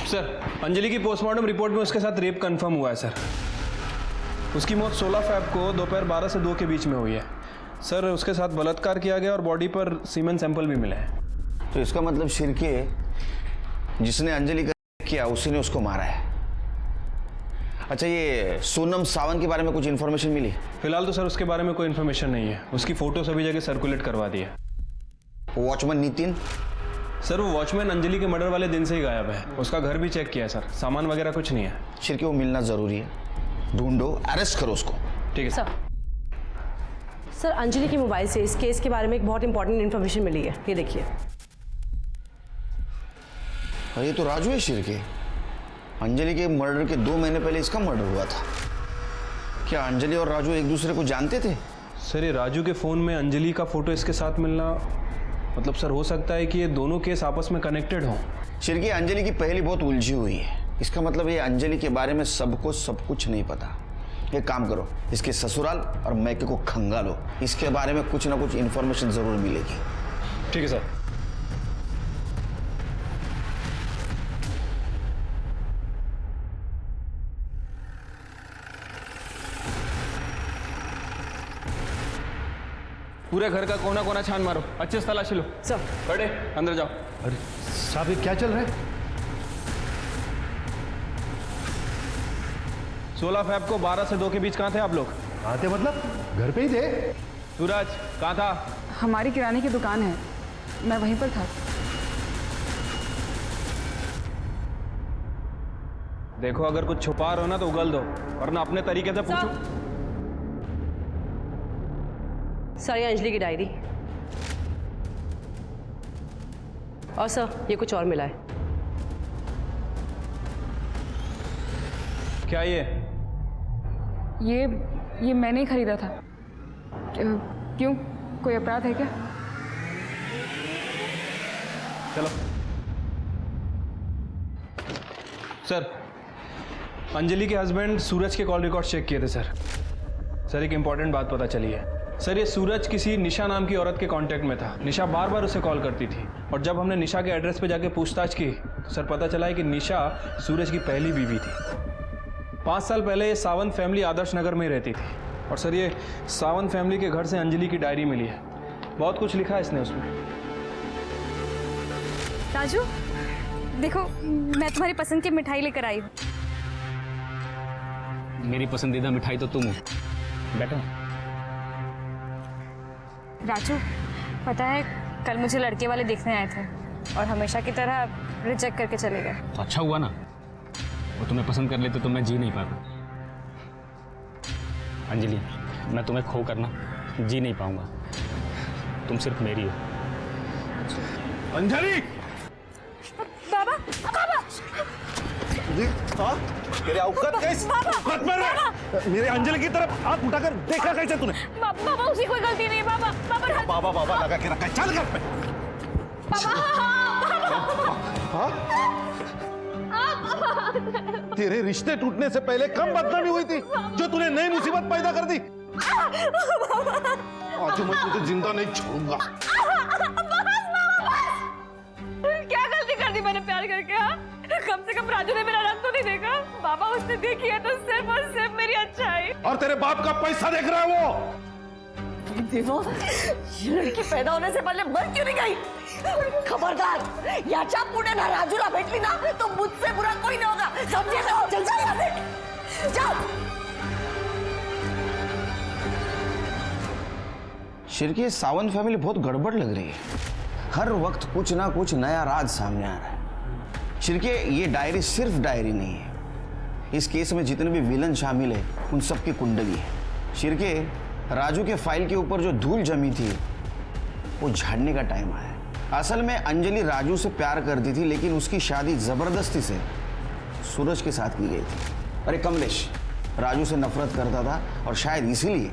[SPEAKER 5] सर, अंजलि की पोस्टमार्टम रिपोर्ट में उसके साथ रेप कंफर्म हुआ है सर। उसकी मौत 16 फ़रवरी को दोपहर 12 से 2 के बीच में हुई है। सर उसके साथ बलात्कार किया गया और बॉडी पर सीमेन सैंपल भी मिले हैं।
[SPEAKER 4] तो इसका मतलब शिरके जिसने अंजलि का किया उसी ने उसको मारा है। अच्छा, ये सोनम सावंत के बारे में कुछ इन्फॉर्मेशन मिली?
[SPEAKER 5] फिलहाल तो सर उसके बारे में कोई इन्फॉर्मेशन नहीं है। उसकी फोटो सभी जगह सर्कुलेट करवा दी है।
[SPEAKER 4] वॉचमैन नितिन?
[SPEAKER 5] सर वो वॉचमैन अंजलि के मर्डर वाले दिन से ही गायब है। उसका घर भी चेक किया है सर, सामान वगैरह कुछ नहीं है।
[SPEAKER 4] शिरके वो मिलना जरूरी है, ढूंढो, अरेस्ट करो उसको।
[SPEAKER 5] ठीक है
[SPEAKER 3] सर। सर अंजलि के मोबाइल से इस केस के बारे में एक बहुत इंपॉर्टेंट इन्फॉर्मेशन मिली है, ये देखिए।
[SPEAKER 4] और ये तो राजू है शिरके। अंजलि के मर्डर के 2 महीने पहले इसका मर्डर हुआ था। क्या अंजलि और राजू एक दूसरे को जानते थे?
[SPEAKER 5] सर ये राजू के फ़ोन में अंजलि का फोटो इसके साथ मिलना, मतलब सर हो सकता है कि ये दोनों केस आपस में कनेक्टेड हों।
[SPEAKER 4] शिरके, अंजलि की पहली बहुत उलझी हुई है। इसका मतलब ये अंजलि के बारे में सबको सब कुछ नहीं पता। एक काम करो, इसके ससुराल और मैके को खंगालो, इसके बारे में कुछ ना कुछ इन्फॉर्मेशन जरूर मिलेगी।
[SPEAKER 5] ठीक है सर। पूरे घर का कोना कोना छान मारो, अच्छे से तलाशी लो।
[SPEAKER 3] सर।
[SPEAKER 5] खड़े, अंदर जाओ।
[SPEAKER 6] अरे साहब ये क्या चल रहा है?
[SPEAKER 5] 16 फ़रवरी को 12 से 2 के बीच कहाँ थे आप लोग?
[SPEAKER 6] कहाँ थे मतलब? घर पे ही थे।
[SPEAKER 5] सूरज कहाँ था?
[SPEAKER 18] हमारी किराने की दुकान है, मैं वहीं पर था।
[SPEAKER 5] देखो अगर कुछ छुपा रहे हो ना तो उगल दो, वरना अपने तरीके से पूछो।
[SPEAKER 3] सर ये अंजलि की डायरी, और सर ये कुछ और मिला है।
[SPEAKER 5] क्या
[SPEAKER 18] ये मैंने ही खरीदा था। क्यों, कोई अपराध है क्या?
[SPEAKER 5] चलो। सर अंजलि के हस्बैंड सूरज के कॉल रिकॉर्ड चेक किए थे सर। सर एक इंपॉर्टेंट बात पता चली है। सर ये सूरज किसी निशा नाम की औरत के कांटेक्ट में था। निशा बार बार उसे कॉल करती थी, और जब हमने निशा के एड्रेस पे जाके पूछताछ की तो सर पता चला है कि निशा सूरज की पहली बीवी थी। 5 साल पहले ये सावंत फैमिली आदर्श नगर में रहती थी, और सर ये सावंत फैमिली के घर से अंजलि की डायरी मिली है। बहुत कुछ लिखा है इसने उसमें।
[SPEAKER 11] राजू देखो, मैं तुम्हारी पसंद की मिठाई लेकर आई हूँ।
[SPEAKER 9] मेरी पसंदीदा मिठाई तो तुम हो। बैठो।
[SPEAKER 11] राजू पता है, कल मुझे लड़के वाले देखने आए थे और हमेशा की तरह रिजेक्ट करके चले गए।
[SPEAKER 9] तो अच्छा हुआ ना, वो तुम्हें पसंद कर लेते तो मैं जी नहीं पाता। अंजलि, मैं तुम्हें खो कर ना जी नहीं पाऊंगा। तुम सिर्फ मेरी हो।
[SPEAKER 7] अंजलि!
[SPEAKER 11] बाबा, बाबा!
[SPEAKER 7] तेरे औकात कैसे? मत मार! मेरे अंजलि की तरफ हाथ उठाकर देखा कैसे तूने?
[SPEAKER 11] बाबा उसकी कोई गलती नहीं है। बाबा
[SPEAKER 7] बाबा बाबा लगा के रखा है। चल घर पे। तेरे रिश्ते टूटने से पहले कम बदनामी हुई थी जो तूने नई मुसीबत पैदा कर दी। आज मैं तुझे जिंदा नहीं छोड़ूंगा।
[SPEAKER 11] क्या गलती कर दी मैंने प्यार करके? हाँ, कम से कम राजू ने मेरा रंग तो नहीं देखा। बाबा उसने देखी है तो सिर्फ और सिर्फ मेरी अच्छाई।
[SPEAKER 7] और तेरे बाप का पैसा देख रहा है वो।
[SPEAKER 10] देवा, ये लड़की पैदा होने से पहले मर क्यों नहीं गई? खबरदार, याच्या पुढे ना राजूला भेटली ना तो मुझसे बुरा कोई नहीं होगा, समझे ना? चल जा यहाँ से, जाओ।
[SPEAKER 4] शिरके, सावंत फैमिली बहुत गड़बड़ लग रही है। हर वक्त कुछ ना कुछ नया राज सामने आ रहा है। शिरके, ये डायरी सिर्फ डायरी नहीं है, इस केस में जितने भी विलन शामिल है उन सब की कुंडली है। शिरके, राजू के फाइल के ऊपर जो धूल जमी थी वो झाड़ने का टाइम आया है। असल में अंजलि राजू से प्यार करती थी, लेकिन उसकी शादी जबरदस्ती से सूरज के साथ की गई थी। अरे कमलेश राजू से नफरत करता था और शायद इसीलिए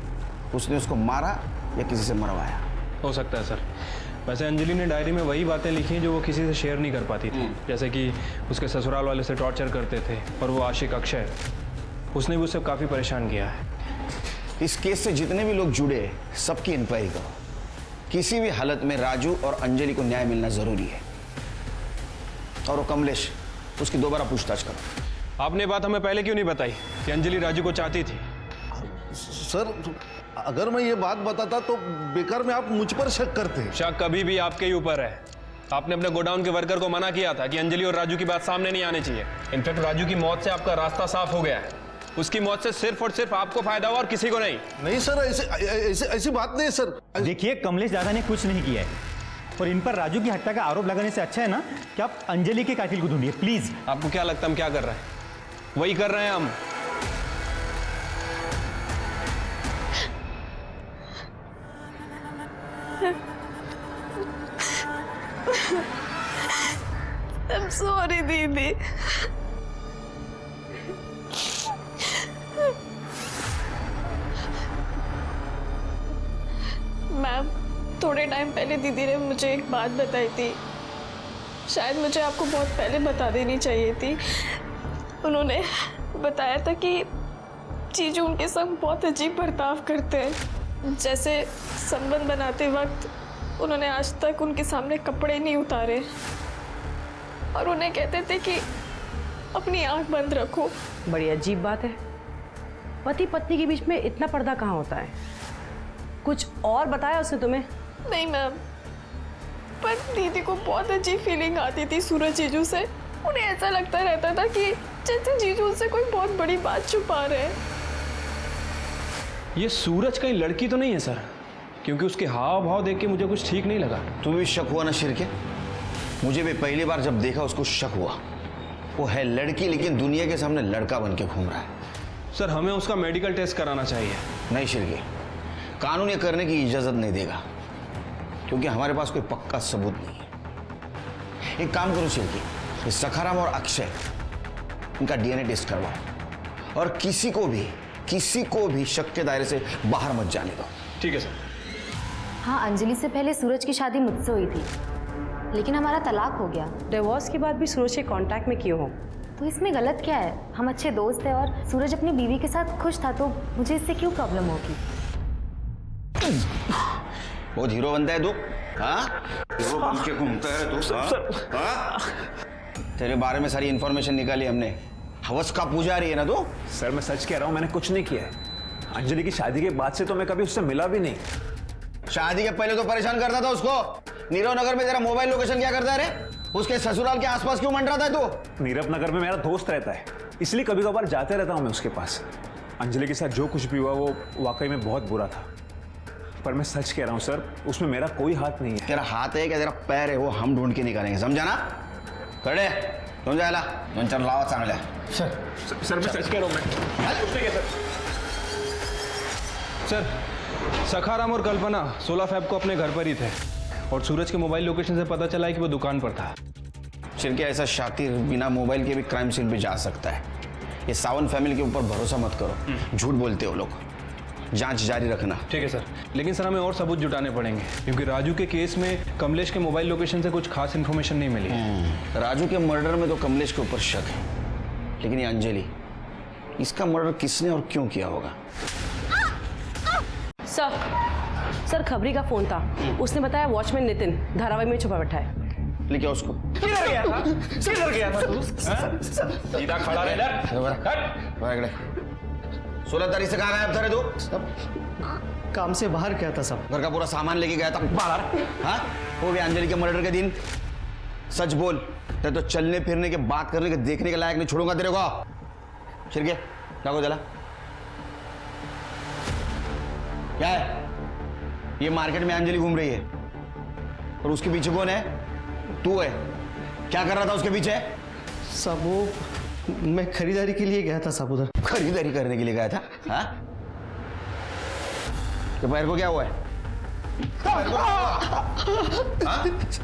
[SPEAKER 4] उसने उसको मारा या किसी से मरवाया।
[SPEAKER 5] हो सकता है सर। वैसे अंजलि ने डायरी में वही बातें लिखी हैं जो वो किसी से शेयर नहीं कर पाती थी, जैसे कि उसके ससुराल वाले से टॉर्चर करते थे और वो आशिक अक्षय, उसने भी उसे काफ़ी परेशान किया है।
[SPEAKER 4] इस केस से जितने भी लोग जुड़े हैं सबकी इंक्वायरी करो। किसी भी हालत में राजू और अंजलि को न्याय मिलना जरूरी है। और वो कमलेश, उसकी दोबारा पूछताछ करो।
[SPEAKER 5] आपने बात हमें पहले क्यों नहीं बताई कि अंजलि राजू को चाहती थी?
[SPEAKER 7] सर, अगर मैं ये बात बताता तो बेकार में आप मुझ पर शक करते हैं।
[SPEAKER 5] शक कभी भी आपके ही ऊपर है। आपने अपने गोडाउन के वर्कर को मना किया था कि अंजलि और राजू की बात सामने नहीं आनी चाहिए। इनफैक्ट राजू की मौत से आपका रास्ता साफ हो गया है। उसकी मौत से सिर्फ और सिर्फ आपको फायदा हुआ और किसी को नहीं।
[SPEAKER 7] नहीं सर, ऐसी बात नहीं सर।
[SPEAKER 9] देखिए, कमलेश दादा ने कुछ नहीं किया है और इन पर राजू की हत्या का आरोप लगाने से अच्छा है ना कि आप अंजलि के कातिल को ढूंढिए प्लीज।
[SPEAKER 5] आपको क्या लगता है हम क्या कर रहे हैं? वही कर रहे हैं हम।
[SPEAKER 14] I'm sorry दीदी। मैम, थोड़े टाइम पहले दीदी ने मुझे एक बात बताई थी, शायद मुझे आपको बहुत पहले बता देनी चाहिए थी। उन्होंने बताया था कि जीजू उनके संग बहुत अजीब बर्ताव करते हैं। जैसे संबंध बनाते वक्त उन्होंने आज तक उनके सामने कपड़े नहीं उतारे और उन्हें कहते थे कि अपनी आंख बंद रखो।
[SPEAKER 3] बड़ी अजीब बात है, पति पत्नी के बीच में इतना पर्दा कहाँ होता है? कुछ और बताया उसने तुम्हें?
[SPEAKER 14] नहीं मैम, पर दीदी को बहुत अजीब फीलिंग आती थी सूरज जीजू से। उन्हें ऐसा लगता रहता था कि जैसे जीजू उनसे कोई बहुत बड़ी बात छुपा रहे हैं।
[SPEAKER 5] ये सूरज कहीं लड़की तो नहीं है सर, क्योंकि उसके हाव भाव देख के मुझे कुछ ठीक नहीं लगा।
[SPEAKER 4] तुम्हें भी शक हुआ ना शिरके? मुझे भी पहली बार जब देखा उसको शक हुआ। वो है लड़की, लेकिन दुनिया के सामने लड़का बन के घूम रहा है।
[SPEAKER 5] सर, हमें उसका मेडिकल टेस्ट कराना चाहिए।
[SPEAKER 4] नहीं शिरके, कानून ये करने की इजाजत नहीं देगा, क्योंकि हमारे पास कोई पक्का सबूत नहीं है। एक काम करो शिरके, सखाराम और अक्षय, इनका डीएनए टेस्ट करवाओ और किसी को भी शक के दायरे से बाहर मत जाने दो।
[SPEAKER 5] ठीक है सर।
[SPEAKER 20] हाँ, अंजलि से पहले सूरज की शादी मुझसे हुई थी, लेकिन हमारा तलाक हो गया।
[SPEAKER 3] डिवोर्स के बाद भी सूरज के कांटेक्ट में क्यों हो?
[SPEAKER 20] तो इसमें गलत क्या है? हम अच्छे दोस्त हैं और सूरज अपनी बीवी के साथ खुश था, तो मुझे इससे क्यों प्रॉब्लम होगी?
[SPEAKER 4] बहुत हीरो बनता है तू, हाँ? हीरो बन के घूमता है तू, हाँ? तेरे बारे में सारी इंफॉर्मेशन निकाली हमने। हवस का पुजारी है ना तू?
[SPEAKER 13] सर, मैं सच कह रहा हूँ, मैंने कुछ नहीं किया है। अंजलि की शादी के बाद से तो मैं कभी उससे मिला भी नहीं।
[SPEAKER 4] शादी के पहले तो परेशान करता था उसको। नीरव नगर में तेरा मोबाइल लोकेशन क्या करता है रे? उसके ससुराल के आसपास क्यों मंडराता है तू?
[SPEAKER 13] नीरव नगर में मेरा दोस्त रहता है, इसलिए कभी कभार जाते रहता हूँ मैं उसके पास। अंजलि के साथ जो कुछ भी हुआ वो वाकई में बहुत बुरा था, पर मैं सच कह रहा हूँ सर, उसमें मेरा कोई हाथ नहीं है।
[SPEAKER 4] तेरा हाथ है क्या तेरा पैर है, वो हम ढूंढ के निकालेंगे, समझा ना? कड़े तुम जायला दोन चार लावा चांगल्या।
[SPEAKER 13] सर मैं सच कह रहा हूँ।
[SPEAKER 5] सर, सखाराम और कल्पना 16 फेब को अपने घर पर ही थे और सूरज के मोबाइल लोकेशन से पता चला है कि वो दुकान पर था।
[SPEAKER 4] शिरके, ऐसा शातिर बिना मोबाइल के भी क्राइम सीन पे जा सकता है। ये सावंत फैमिली के ऊपर भरोसा मत करो, झूठ बोलते हो लोग। जांच जारी रखना।
[SPEAKER 5] ठीक है सर, लेकिन सर हमें और सबूत जुटाने पड़ेंगे, क्योंकि राजू के केस में कमलेश के मोबाइल लोकेशन से कुछ खास इन्फॉर्मेशन नहीं मिली।
[SPEAKER 4] राजू के मर्डर में तो कमलेश के ऊपर शक है, लेकिन ये अंजलि, इसका मर्डर किसने और क्यों किया होगा?
[SPEAKER 3] सर खबरी का फोन था, उसने बताया वॉचमैन नितिन धारावाही में छुपा बैठा है।
[SPEAKER 4] लेके आओ उसको।
[SPEAKER 5] किधर गया था? किधर गया था तू? सीधा खड़ा रह इधर।
[SPEAKER 4] 16 तारीख से कहाँ गायब था रे तू?
[SPEAKER 17] काम से बाहर गया था साहब।
[SPEAKER 4] घर का पूरा सामान लेके गया था बाहर? हाँ, वो भी अंजलि के मर्डर के दिन। सच बोल, तेरे तो चलने फिरने के, बात करने के, देखने के लायक नहीं छोड़ूंगा तेरे को। छिड़के जागो जला। क्या है ये? मार्केट में अंजलि घूम रही है और उसके पीछे कौन है? तू है। क्या कर रहा था उसके पीछे?
[SPEAKER 17] साहब वो मैं खरीदारी के लिए गया था साहब उधर।
[SPEAKER 4] खरीदारी करने के लिए गया था? हाँ, तो पैर को क्या हुआ है?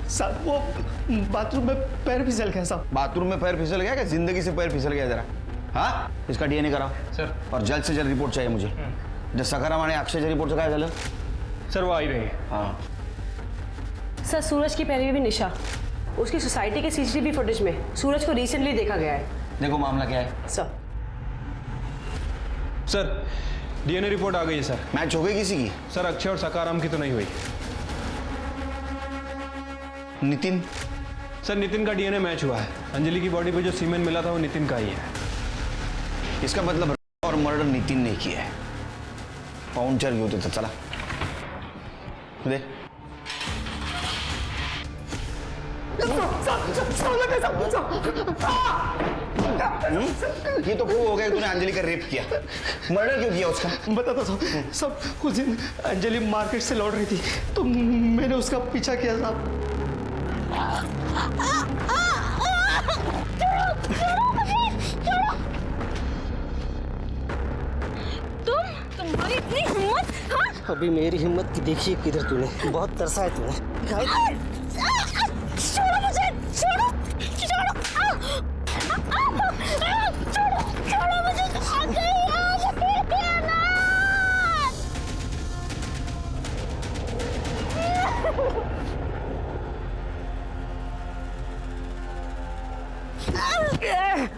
[SPEAKER 17] साहब वो बाथरूम में पैर फिसल गया साहब।
[SPEAKER 4] बाथरूम में पैर फिसल गया? क्या जिंदगी से पैर फिसल गया जरा? हाँ, इसका डीएनए कराओ
[SPEAKER 5] सर।
[SPEAKER 4] और जल्द से जल्द रिपोर्ट चाहिए मुझे। जो सखाराम आणि अक्षयची रिपोर्ट काय झालं?
[SPEAKER 5] सर वो आ ही रही है।
[SPEAKER 4] हाँ
[SPEAKER 10] सर, सूरज की पहली भी निशा, उसकी सोसाइटी के सीसीटीवी फुटेज में सूरज को रिसेंटली देखा गया है।
[SPEAKER 4] देखो मामला क्या है
[SPEAKER 10] सर।
[SPEAKER 5] सर डीएनए रिपोर्ट आ गई है सर।
[SPEAKER 4] मैच हो गई किसी की?
[SPEAKER 5] सर अक्षय और सकाराम की तो नहीं हुई।
[SPEAKER 4] नितिन?
[SPEAKER 5] सर नितिन का डीएनए मैच हुआ है। अंजलि की बॉडी पे जो सीमेन मिला था वो नितिन का ही है।
[SPEAKER 4] इसका मतलब और मर्डर नितिन ने किया है। पाउंचर घेऊ तिथं, चला दे। ये तो प्रूव हो गया कि तूने अंजलि का रेप किया। मर्डर क्यों किया उसका?
[SPEAKER 17] बताता साहब। सब उस दिन अंजलि मार्केट से लौट रही थी तो मैंने उसका पीछा किया साहब।
[SPEAKER 14] तुम्हारी इतनी हिम्मत? हाँ?
[SPEAKER 17] अभी मेरी हिम्मत की देखिए किधर तूने। बहुत तरसा है तूने।
[SPEAKER 14] छोड़ो मुझे, छोड़ो, छोड़ो, छोड़ो मुझे।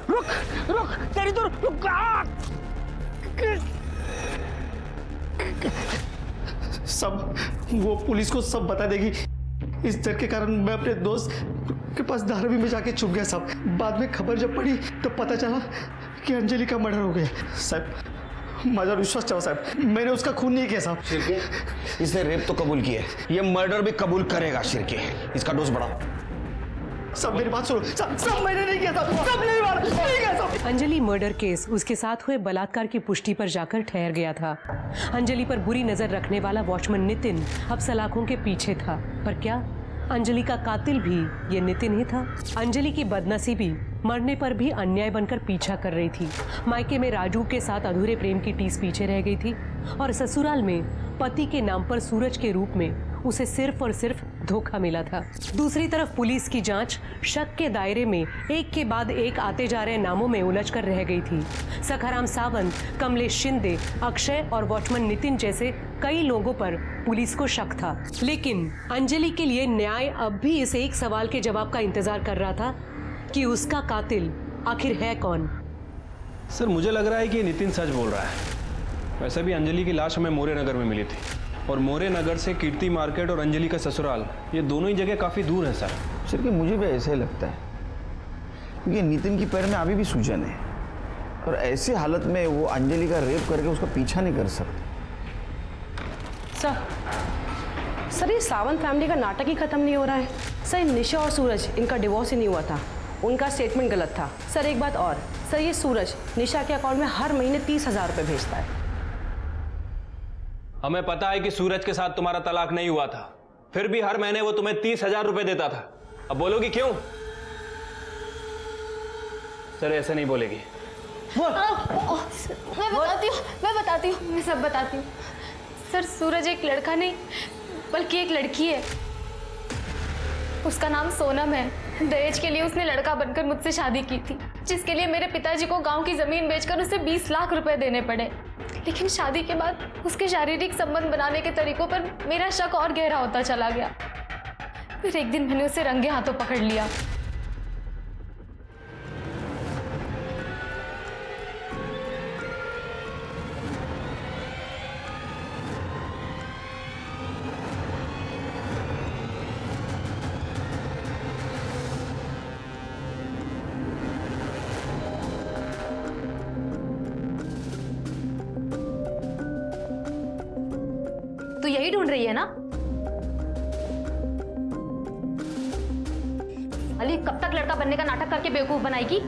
[SPEAKER 17] रुक रुक, तेरी तो रुक। सब वो पुलिस को सब बता देगी। इस डर के कारण मैं अपने दोस्त के पास धारावी में जाके छुप गया साहब। बाद में खबर जब पड़ी तो पता चला कि अंजलि का मर्डर हो गया। साहब माझा विश्वास ठेवा साहब, मैंने उसका खून नहीं किया साहब।
[SPEAKER 4] शिर्के, इसने रेप तो कबूल किया है, ये मर्डर भी कबूल करेगा। शिर्के, इसका डोज बढ़ाओ।
[SPEAKER 17] सब मेरी बात सुनो। सब मैंने नहीं किया था। सब नहीं मारा, नहीं किया सब।
[SPEAKER 3] अंजलि मर्डर केस उसके साथ हुए बलात्कार की पुष्टि पर जाकर ठहर गया था। अंजलि पर बुरी नजर रखने वाला वॉचमैन नितिन अब सलाखों के पीछे था। पर क्या अंजलि का कातिल भी ये नितिन ही था? अंजलि की बदनसीबी मरने पर भी अन्याय बनकर पीछा कर रही थी। मायके में राजू के साथ अधूरे प्रेम की टीस पीछे रह गई थी और ससुराल में पति के नाम पर सूरज के रूप में उसे सिर्फ और सिर्फ धोखा मिला था। दूसरी तरफ पुलिस की जांच शक के दायरे में एक के बाद एक आते जा रहे नामों में उलझ कर रह गई थी। सखाराम सावंत, कमलेश शिंदे, अक्षय और वॉचमैन नितिन जैसे कई लोगों पर पुलिस को शक था। लेकिन अंजलि के लिए न्याय अब भी इस एक सवाल के जवाब का इंतजार कर रहा था कि उसका कातिल आखिर है कौन।
[SPEAKER 5] सर मुझे लग रहा है कि नितिन सच बोल रहा है। वैसे भी अंजलि की लाश हमें मोरे नगर में मिली थी और मोरे नगर से कीर्ति मार्केट और अंजलि का ससुराल ये दोनों ही जगह काफ़ी दूर है सर।
[SPEAKER 4] सर कि मुझे भी ऐसा ही लगता है क्योंकि नितिन की पैर में अभी भी सूजन है और ऐसी हालत में वो अंजलि का रेप करके उसका पीछा नहीं कर सकते।
[SPEAKER 10] सर ये सावंत फैमिली का नाटक ही खत्म नहीं हो रहा है। सर निशा और सूरज, इनका डिवोर्स ही नहीं हुआ था। उनका स्टेटमेंट गलत था। सर एक बात और, सर ये सूरज निशा के अकाउंट में हर महीने 30,000 रुपये भेजता है।
[SPEAKER 5] हमें पता है कि सूरज के साथ तुम्हारा तलाक नहीं हुआ था, फिर भी हर महीने वो तुम्हें 30,000 रुपए देता था। अब बोलोगी क्यों? सर ऐसे नहीं बोलेगी।
[SPEAKER 11] मैं बताती हूँ, मैं सब बताती हूँ। सर सूरज एक लड़का नहीं बल्कि एक लड़की है। उसका नाम सोनम है। दहेज के लिए उसने लड़का बनकर मुझसे शादी की थी, जिसके लिए मेरे पिताजी को गांव की जमीन बेचकर उसे 20 लाख रुपए देने पड़े। लेकिन शादी के बाद उसके शारीरिक संबंध बनाने के तरीकों पर मेरा शक और गहरा होता चला गया। फिर एक दिन मैंने उसे रंगे हाथों पकड़ लिया।
[SPEAKER 20] यही ढूंढ रही है ना? अली कब तक लड़का बनने का नाटक करके बेवकूफ बनाएगी?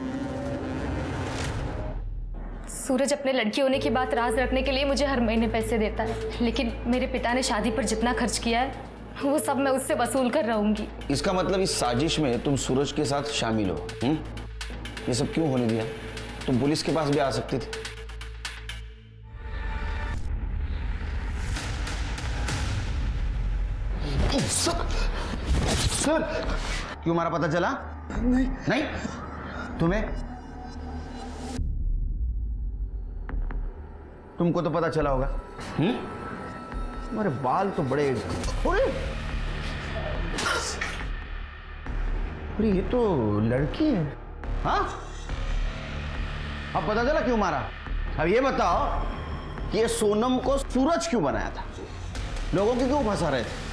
[SPEAKER 20] सूरज अपने लड़की होने की बात राज रखने के लिए मुझे हर महीने पैसे देता है, लेकिन मेरे पिता ने शादी पर जितना खर्च किया है वो सब मैं उससे वसूल कर रहूंगी।
[SPEAKER 4] इसका मतलब इस साजिश में तुम सूरज के साथ शामिल हो? ये सब क्यों होने दिया? तुम पुलिस के पास भी आ सकती थी। सर क्यों मारा पता चला? नहीं तुम्हें? तुमको तो पता चला होगा। तुम्हारे बाल तो बड़े, अरे ये तो लड़की है। हाँ अब पता चला क्यों मारा? अब ये बताओ कि ये सोनम को सूरज क्यों बनाया था? लोगों की क्यों फंसा रहे थे?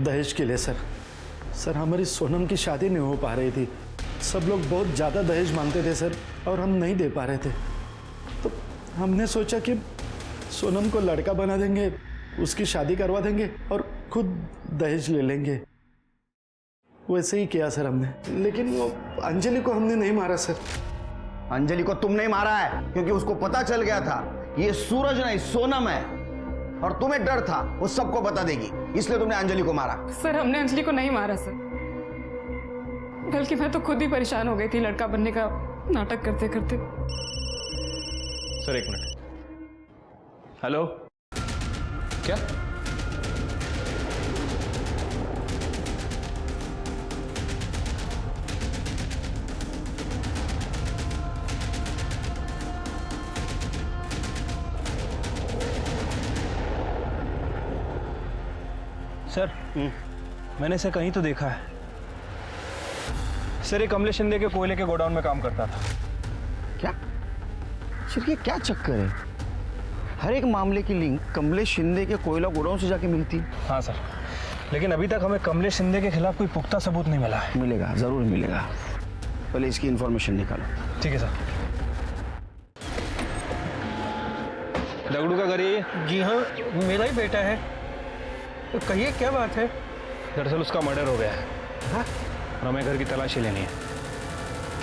[SPEAKER 6] दहेज के लिए सर हमारी सोनम की शादी नहीं हो पा रही थी। सब लोग बहुत ज़्यादा दहेज मांगते थे सर, और हम नहीं दे पा रहे थे। तो हमने सोचा कि सोनम को लड़का बना देंगे, उसकी शादी करवा देंगे और खुद दहेज ले लेंगे। वैसे ही किया सर हमने, लेकिन वो अंजलि को हमने नहीं मारा सर।
[SPEAKER 4] अंजलि को तुम नहीं मारा है क्योंकि उसको पता चल गया था ये सूरज नहीं सोनम है, और तुम्हें डर था वो सबको बता देगी, इसलिए तुमने अंजलि को मारा।
[SPEAKER 18] सर हमने अंजलि को नहीं मारा सर, बल्कि मैं तो खुद ही परेशान हो गई थी लड़का बनने का नाटक करते करते।
[SPEAKER 5] सर एक मिनट। हेलो, क्या? सर मैंने इसे कहीं तो देखा है। सर ये कमलेश शिंदे के कोयले के गोडाउन में काम करता था।
[SPEAKER 4] क्या? सर ये क्या चक्कर है? हर एक मामले की लिंक कमलेश शिंदे के कोयला गोडाउन से जाके मिलती।
[SPEAKER 5] हाँ सर, लेकिन अभी तक हमें कमलेश शिंदे के खिलाफ कोई पुख्ता सबूत नहीं मिला है।
[SPEAKER 4] मिलेगा, जरूर मिलेगा। पहले इसकी इंफॉर्मेशन निकालो।
[SPEAKER 5] ठीक है सर। दगड़ू का घर ये?
[SPEAKER 15] जी हाँ, मेरा ही बेटा है। तो कहिए क्या बात है?
[SPEAKER 5] दरअसल उसका मर्डर हो गया है।
[SPEAKER 15] हाँ?
[SPEAKER 5] और हमें घर की तलाशी लेनी है।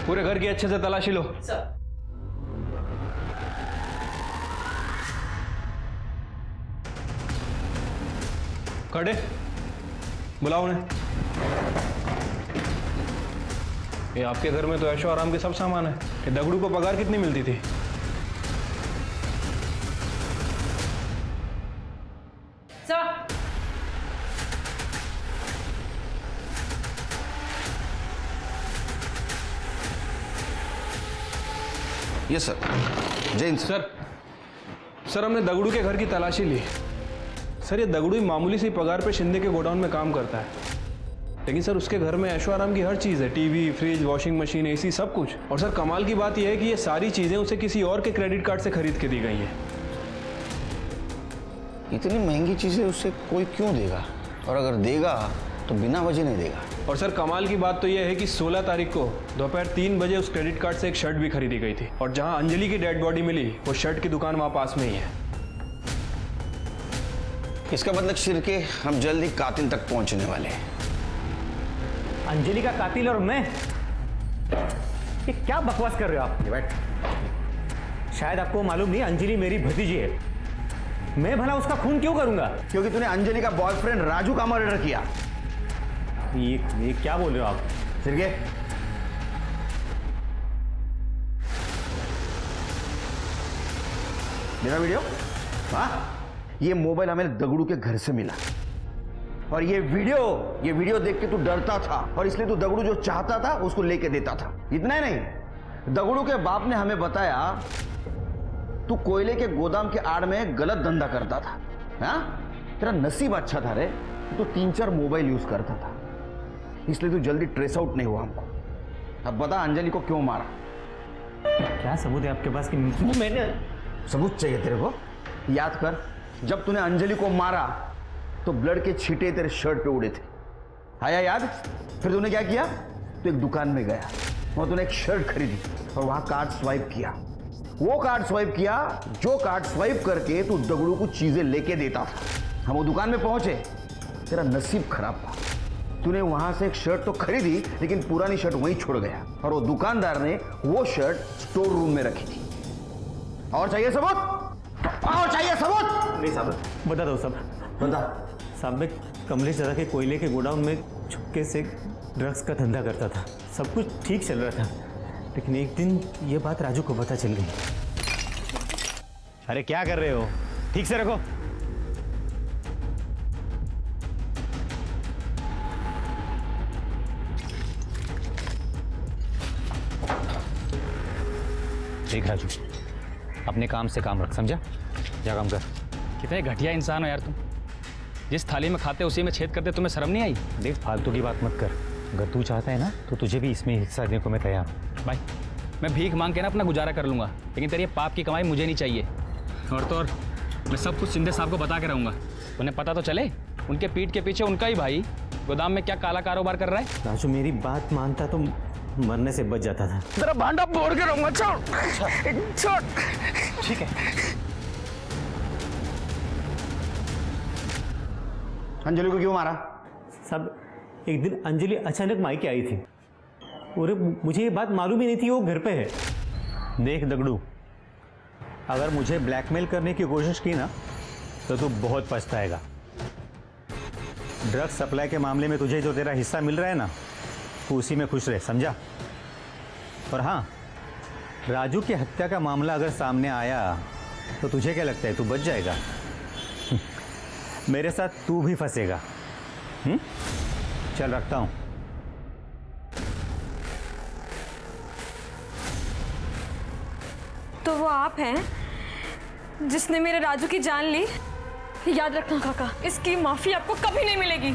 [SPEAKER 5] पूरे घर की अच्छे से तलाशी लो। खड़े बुलाओ उन्हें। ये आपके घर में तो ऐशो आराम के सब सामान है। ये दगड़ू को पगार कितनी मिलती थी?
[SPEAKER 4] Yes sir. जैन
[SPEAKER 5] सर हमने दगड़ू के घर की तलाशी ली। सर ये दगड़ू मामूली सी पगार पे शिंदे के गोडाउन में काम करता है, लेकिन सर उसके घर में ऐशो आराम की हर चीज़ है। TV, fridge, washing machine, AC, सब कुछ। और सर कमाल की बात यह है कि ये सारी चीज़ें उसे किसी और के क्रेडिट कार्ड से खरीद के दी गई हैं।
[SPEAKER 4] इतनी महंगी चीज़ें उसे कोई क्यों देगा? और अगर देगा तो बिना वजह नहीं देगा।
[SPEAKER 5] और सर कमाल की बात तो यह है कि 16 तारीख को दोपहर 3 बजे उस क्रेडिट कार्ड से एक शर्ट भी खरीदी गई थी, और जहां अंजलि की डेड बॉडी मिली वो शर्ट की दुकान वहां पास में ही है।
[SPEAKER 4] इसका मतलब शिरके हम जल्द ही कातिल तक पहुंचने वाले हैं।
[SPEAKER 9] अंजलि का कातिल और मैं? ये क्या बकवास कर रहे हो आप?
[SPEAKER 4] बैठ।
[SPEAKER 9] शायद आपको मालूम नहीं, अंजलि मेरी भतीजी है। मैं भला उसका खून क्यों करूंगा?
[SPEAKER 4] क्योंकि तूने अंजलि का बॉयफ्रेंड राजू का मर्डर किया।
[SPEAKER 9] ये क्या बोल रहे हो आप?
[SPEAKER 4] शिरके मेरा वीडियो? हाँ, ये मोबाइल हमें दगड़ू के घर से मिला, और ये वीडियो देख के तू डरता था, और इसलिए तू दगड़ू जो चाहता था उसको लेके देता था। इतना ही नहीं, दगड़ू के बाप ने हमें बताया तू कोयले के गोदाम के आड़ में गलत धंधा करता था। हाँ, तेरा नसीब अच्छा था रे, तू 3-4 मोबाइल यूज करता था, इसलिए तू जल्दी ट्रेस आउट नहीं हुआ हमको। अब बता अंजलि को क्यों मारा?
[SPEAKER 9] क्या सबूत है आपके पास कि मैंने?
[SPEAKER 4] सबूत चाहिए तेरे को? याद कर, जब तूने अंजलि को मारा तो ब्लड के छींटे तेरे शर्ट पे उड़े थे। आया याद? फिर तूने क्या किया? तू एक दुकान में गया, वहां तूने एक शर्ट खरीदी और वहां कार्ड स्वाइप किया। वो कार्ड स्वाइप किया जो कार्ड स्वाइप करके तू दगड़ू को चीजें लेके देता था। हम वो दुकान में पहुंचे, तेरा नसीब खराब था। तूने वहां से एक शर्ट तो खरीदी, लेकिन पुरानी शर्ट वहीं छोड़ गया और वो दुकानदार ने वो शर्ट स्टोर रूम में रखी थी। और चाहिए सबूत? और चाहिए सबूत?
[SPEAKER 15] नहीं साहब, बता दो साहब।
[SPEAKER 4] बता।
[SPEAKER 15] साहब, मैं कमलेश दादा के कोयले के गोडाउन में छुपके से ड्रग्स का धंधा करता था। सब कुछ ठीक चल रहा था, लेकिन एक दिन ये बात राजू को पता चल गई।
[SPEAKER 9] अरे क्या कर रहे हो? ठीक से रखो। देख राजू, अपने काम से काम रख, समझा? जा काम कर।
[SPEAKER 21] कितने घटिया इंसान हो यार तुम। जिस थाली में खाते उसी में छेद करते, तुम्हें शर्म नहीं आई?
[SPEAKER 9] देख, फालतू की बात मत कर। अगर तू चाहता है ना तो तुझे भी इसमें हिस्सा देने को मैं तैयार हूँ।
[SPEAKER 21] भाई, मैं भीख मांग के ना अपना गुजारा कर लूँगा, लेकिन तेरी पाप की कमाई मुझे नहीं चाहिए। और तो और मैं सब कुछ शिंदे साहब को बता के रहूँगा। उन्हें पता तो चले उनके पीठ के पीछे उनका ही भाई गोदाम में क्या काला कारोबार कर रहा है।
[SPEAKER 15] राजू, मेरी बात मानता तो मरने से बच जाता था।
[SPEAKER 21] तेरा भांडा फोड़ के रहूँगा। छोड़ छोड़।
[SPEAKER 15] ठीक है।
[SPEAKER 4] अंजलि को क्यों मारा?
[SPEAKER 15] साहब, एक दिन अंजलि अचानक मायके आई थी और मुझे ये बात मालूम ही नहीं थी वो घर पे है।
[SPEAKER 9] देख दगड़ू, अगर मुझे ब्लैकमेल करने की कोशिश की ना तो तू बहुत पछताएगा। ड्रग्स सप्लाई के मामले में तुझे जो तेरा हिस्सा मिल रहा है ना, तू उसी में खुश रहे, समझा? और हाँ, राजू की हत्या का मामला अगर सामने आया तो तुझे क्या लगता है तू बच जाएगा? मेरे साथ तू भी फंसेगा। चल रखता हूं।
[SPEAKER 20] तो वो आप हैं जिसने मेरे राजू की जान ली? याद रखना काका, इसकी माफी आपको कभी नहीं मिलेगी।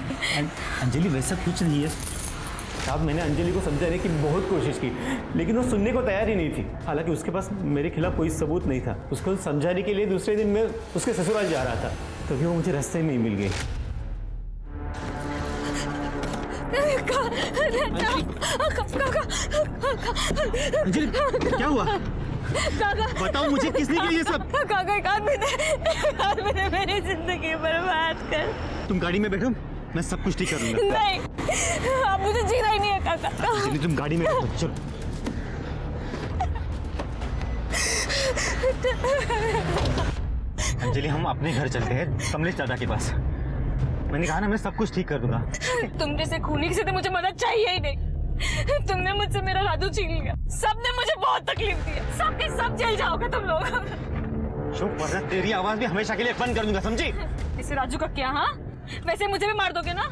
[SPEAKER 15] अंजलि, वैसा कुछ नहीं है साहब। मैंने अंजलि को समझाने की बहुत कोशिश की, लेकिन वो सुनने को तैयार ही नहीं थी। हालांकि उसके पास मेरे खिलाफ कोई सबूत नहीं था। उसको समझाने के लिए दूसरे दिन मैं उसके ससुराल जा रहा था, तभी वो मुझे रास्ते में ही मिल गई।
[SPEAKER 20] अंजलि,
[SPEAKER 15] क्या हुआ?
[SPEAKER 20] काका,
[SPEAKER 15] बताओ मुझे, किसने किया ये सब?
[SPEAKER 20] काका, एक आदमी ने मेरी जिंदगी बर्बाद कर।
[SPEAKER 15] तुम गाड़ी में बैठो, मैं सब कुछ ठीक कर लूंगा।
[SPEAKER 20] नहीं, आप मुझे जीना ही नहीं है काका।
[SPEAKER 15] चलिए, तुम गाड़ी में बैठो, चलो। अंजलि, हम अपने घर चलते हैं, कमलेश दादा के पास। मैंने कहा ना, मैं सब कुछ ठीक कर दूंगा।
[SPEAKER 20] तुम जैसे खूनी किसी से मुझे मदद चाहिए ही नहीं। तुमने मुझसे मेरा राजू छीन लिया। सबने मुझे बहुत तकलीफ दी है। सब के सब जेल जाओगे तुम लोग।
[SPEAKER 15] चुप, वरना तेरी आवाज भी हमेशा के लिए बंद कर दूंगा, समझी?
[SPEAKER 20] इसे राजू का क्या? हाँ, वैसे मुझे भी मार दोगे ना?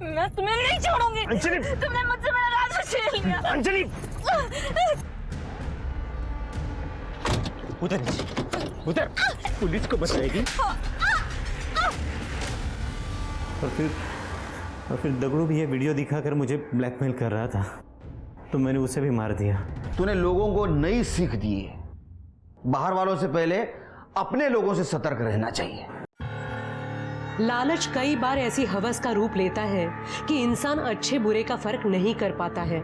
[SPEAKER 20] मैं तुम्हें नहीं छोड़ूंगी।
[SPEAKER 15] अंजलि!
[SPEAKER 20] तुमने मुझसे मेरा राजू छीन लिया।
[SPEAKER 15] अंजलि! उधर उधर, पुलिस को बताएगी। और फिर दगड़ू भी ये वीडियो दिखाकर मुझे ब्लैकमेल कर रहा था, तो मैंने उसे भी मार दिया।
[SPEAKER 4] तूने लोगों को नई सीख दी है। बाहर वालों से पहले अपने लोगों से सतर्क रहना चाहिए।
[SPEAKER 3] लालच कई बार ऐसी हवस का रूप लेता है कि इंसान अच्छे बुरे का फर्क नहीं कर पाता है।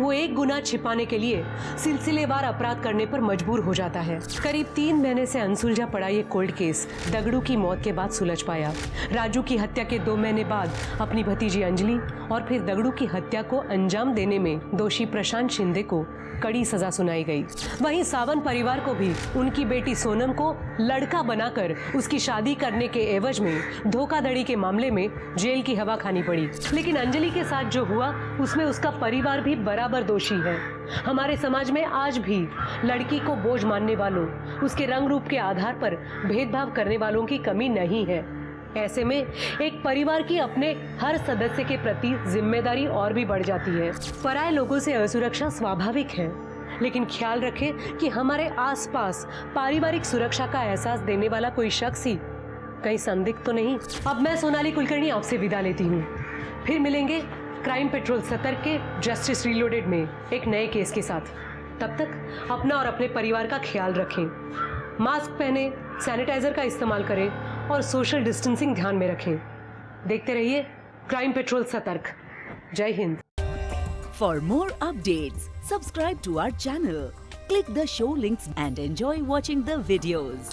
[SPEAKER 3] वो एक गुनाह छिपाने के लिए सिलसिलेवार अपराध करने पर मजबूर हो जाता है। करीब 3 महीने से अनसुलझा पड़ा ये कोल्ड केस दगड़ू की मौत के बाद सुलझ पाया। राजू की हत्या के 2 महीने बाद अपनी भतीजी अंजलि और फिर दगड़ू की हत्या को अंजाम देने में दोषी प्रशांत शिंदे को कड़ी सजा सुनाई गई। वहीं सावंत परिवार को भी उनकी बेटी सोनम को लड़का बनाकर उसकी शादी करने के एवज में धोखाधड़ी के मामले में जेल की हवा खानी पड़ी। लेकिन अंजलि के साथ जो हुआ उसमें उसका परिवार भी बराबर दोषी है। हमारे समाज में आज भी लड़की को बोझ मानने वालों, उसके रंग रूप के आधार पर भेदभाव करने वालों की कमी नहीं है। ऐसे में एक परिवार की अपने हर सदस्य के प्रति जिम्मेदारी और भी बढ़ जाती है। पराये लोगों से असुरक्षा स्वाभाविक है, लेकिन ख्याल रखें कि हमारे आसपास पारिवारिक सुरक्षा का एहसास देने वाला कोई शख्स ही कहीं संदिग्ध तो नहीं। अब मैं सोनाली कुलकर्णी आपसे विदा लेती हूँ। फिर मिलेंगे क्राइम पेट्रोल सतर्क के जस्टिस रीलोडेड में एक नए केस के साथ। तब तक अपना और अपने परिवार का ख्याल रखें, मास्क पहने, सैनिटाइजर का इस्तेमाल करें और सोशल डिस्टेंसिंग ध्यान में रखें। देखते रहिए क्राइम पेट्रोल सतर्क। जय हिंद।
[SPEAKER 1] For more updates, subscribe to our channel, click the show links and enjoy watching the videos.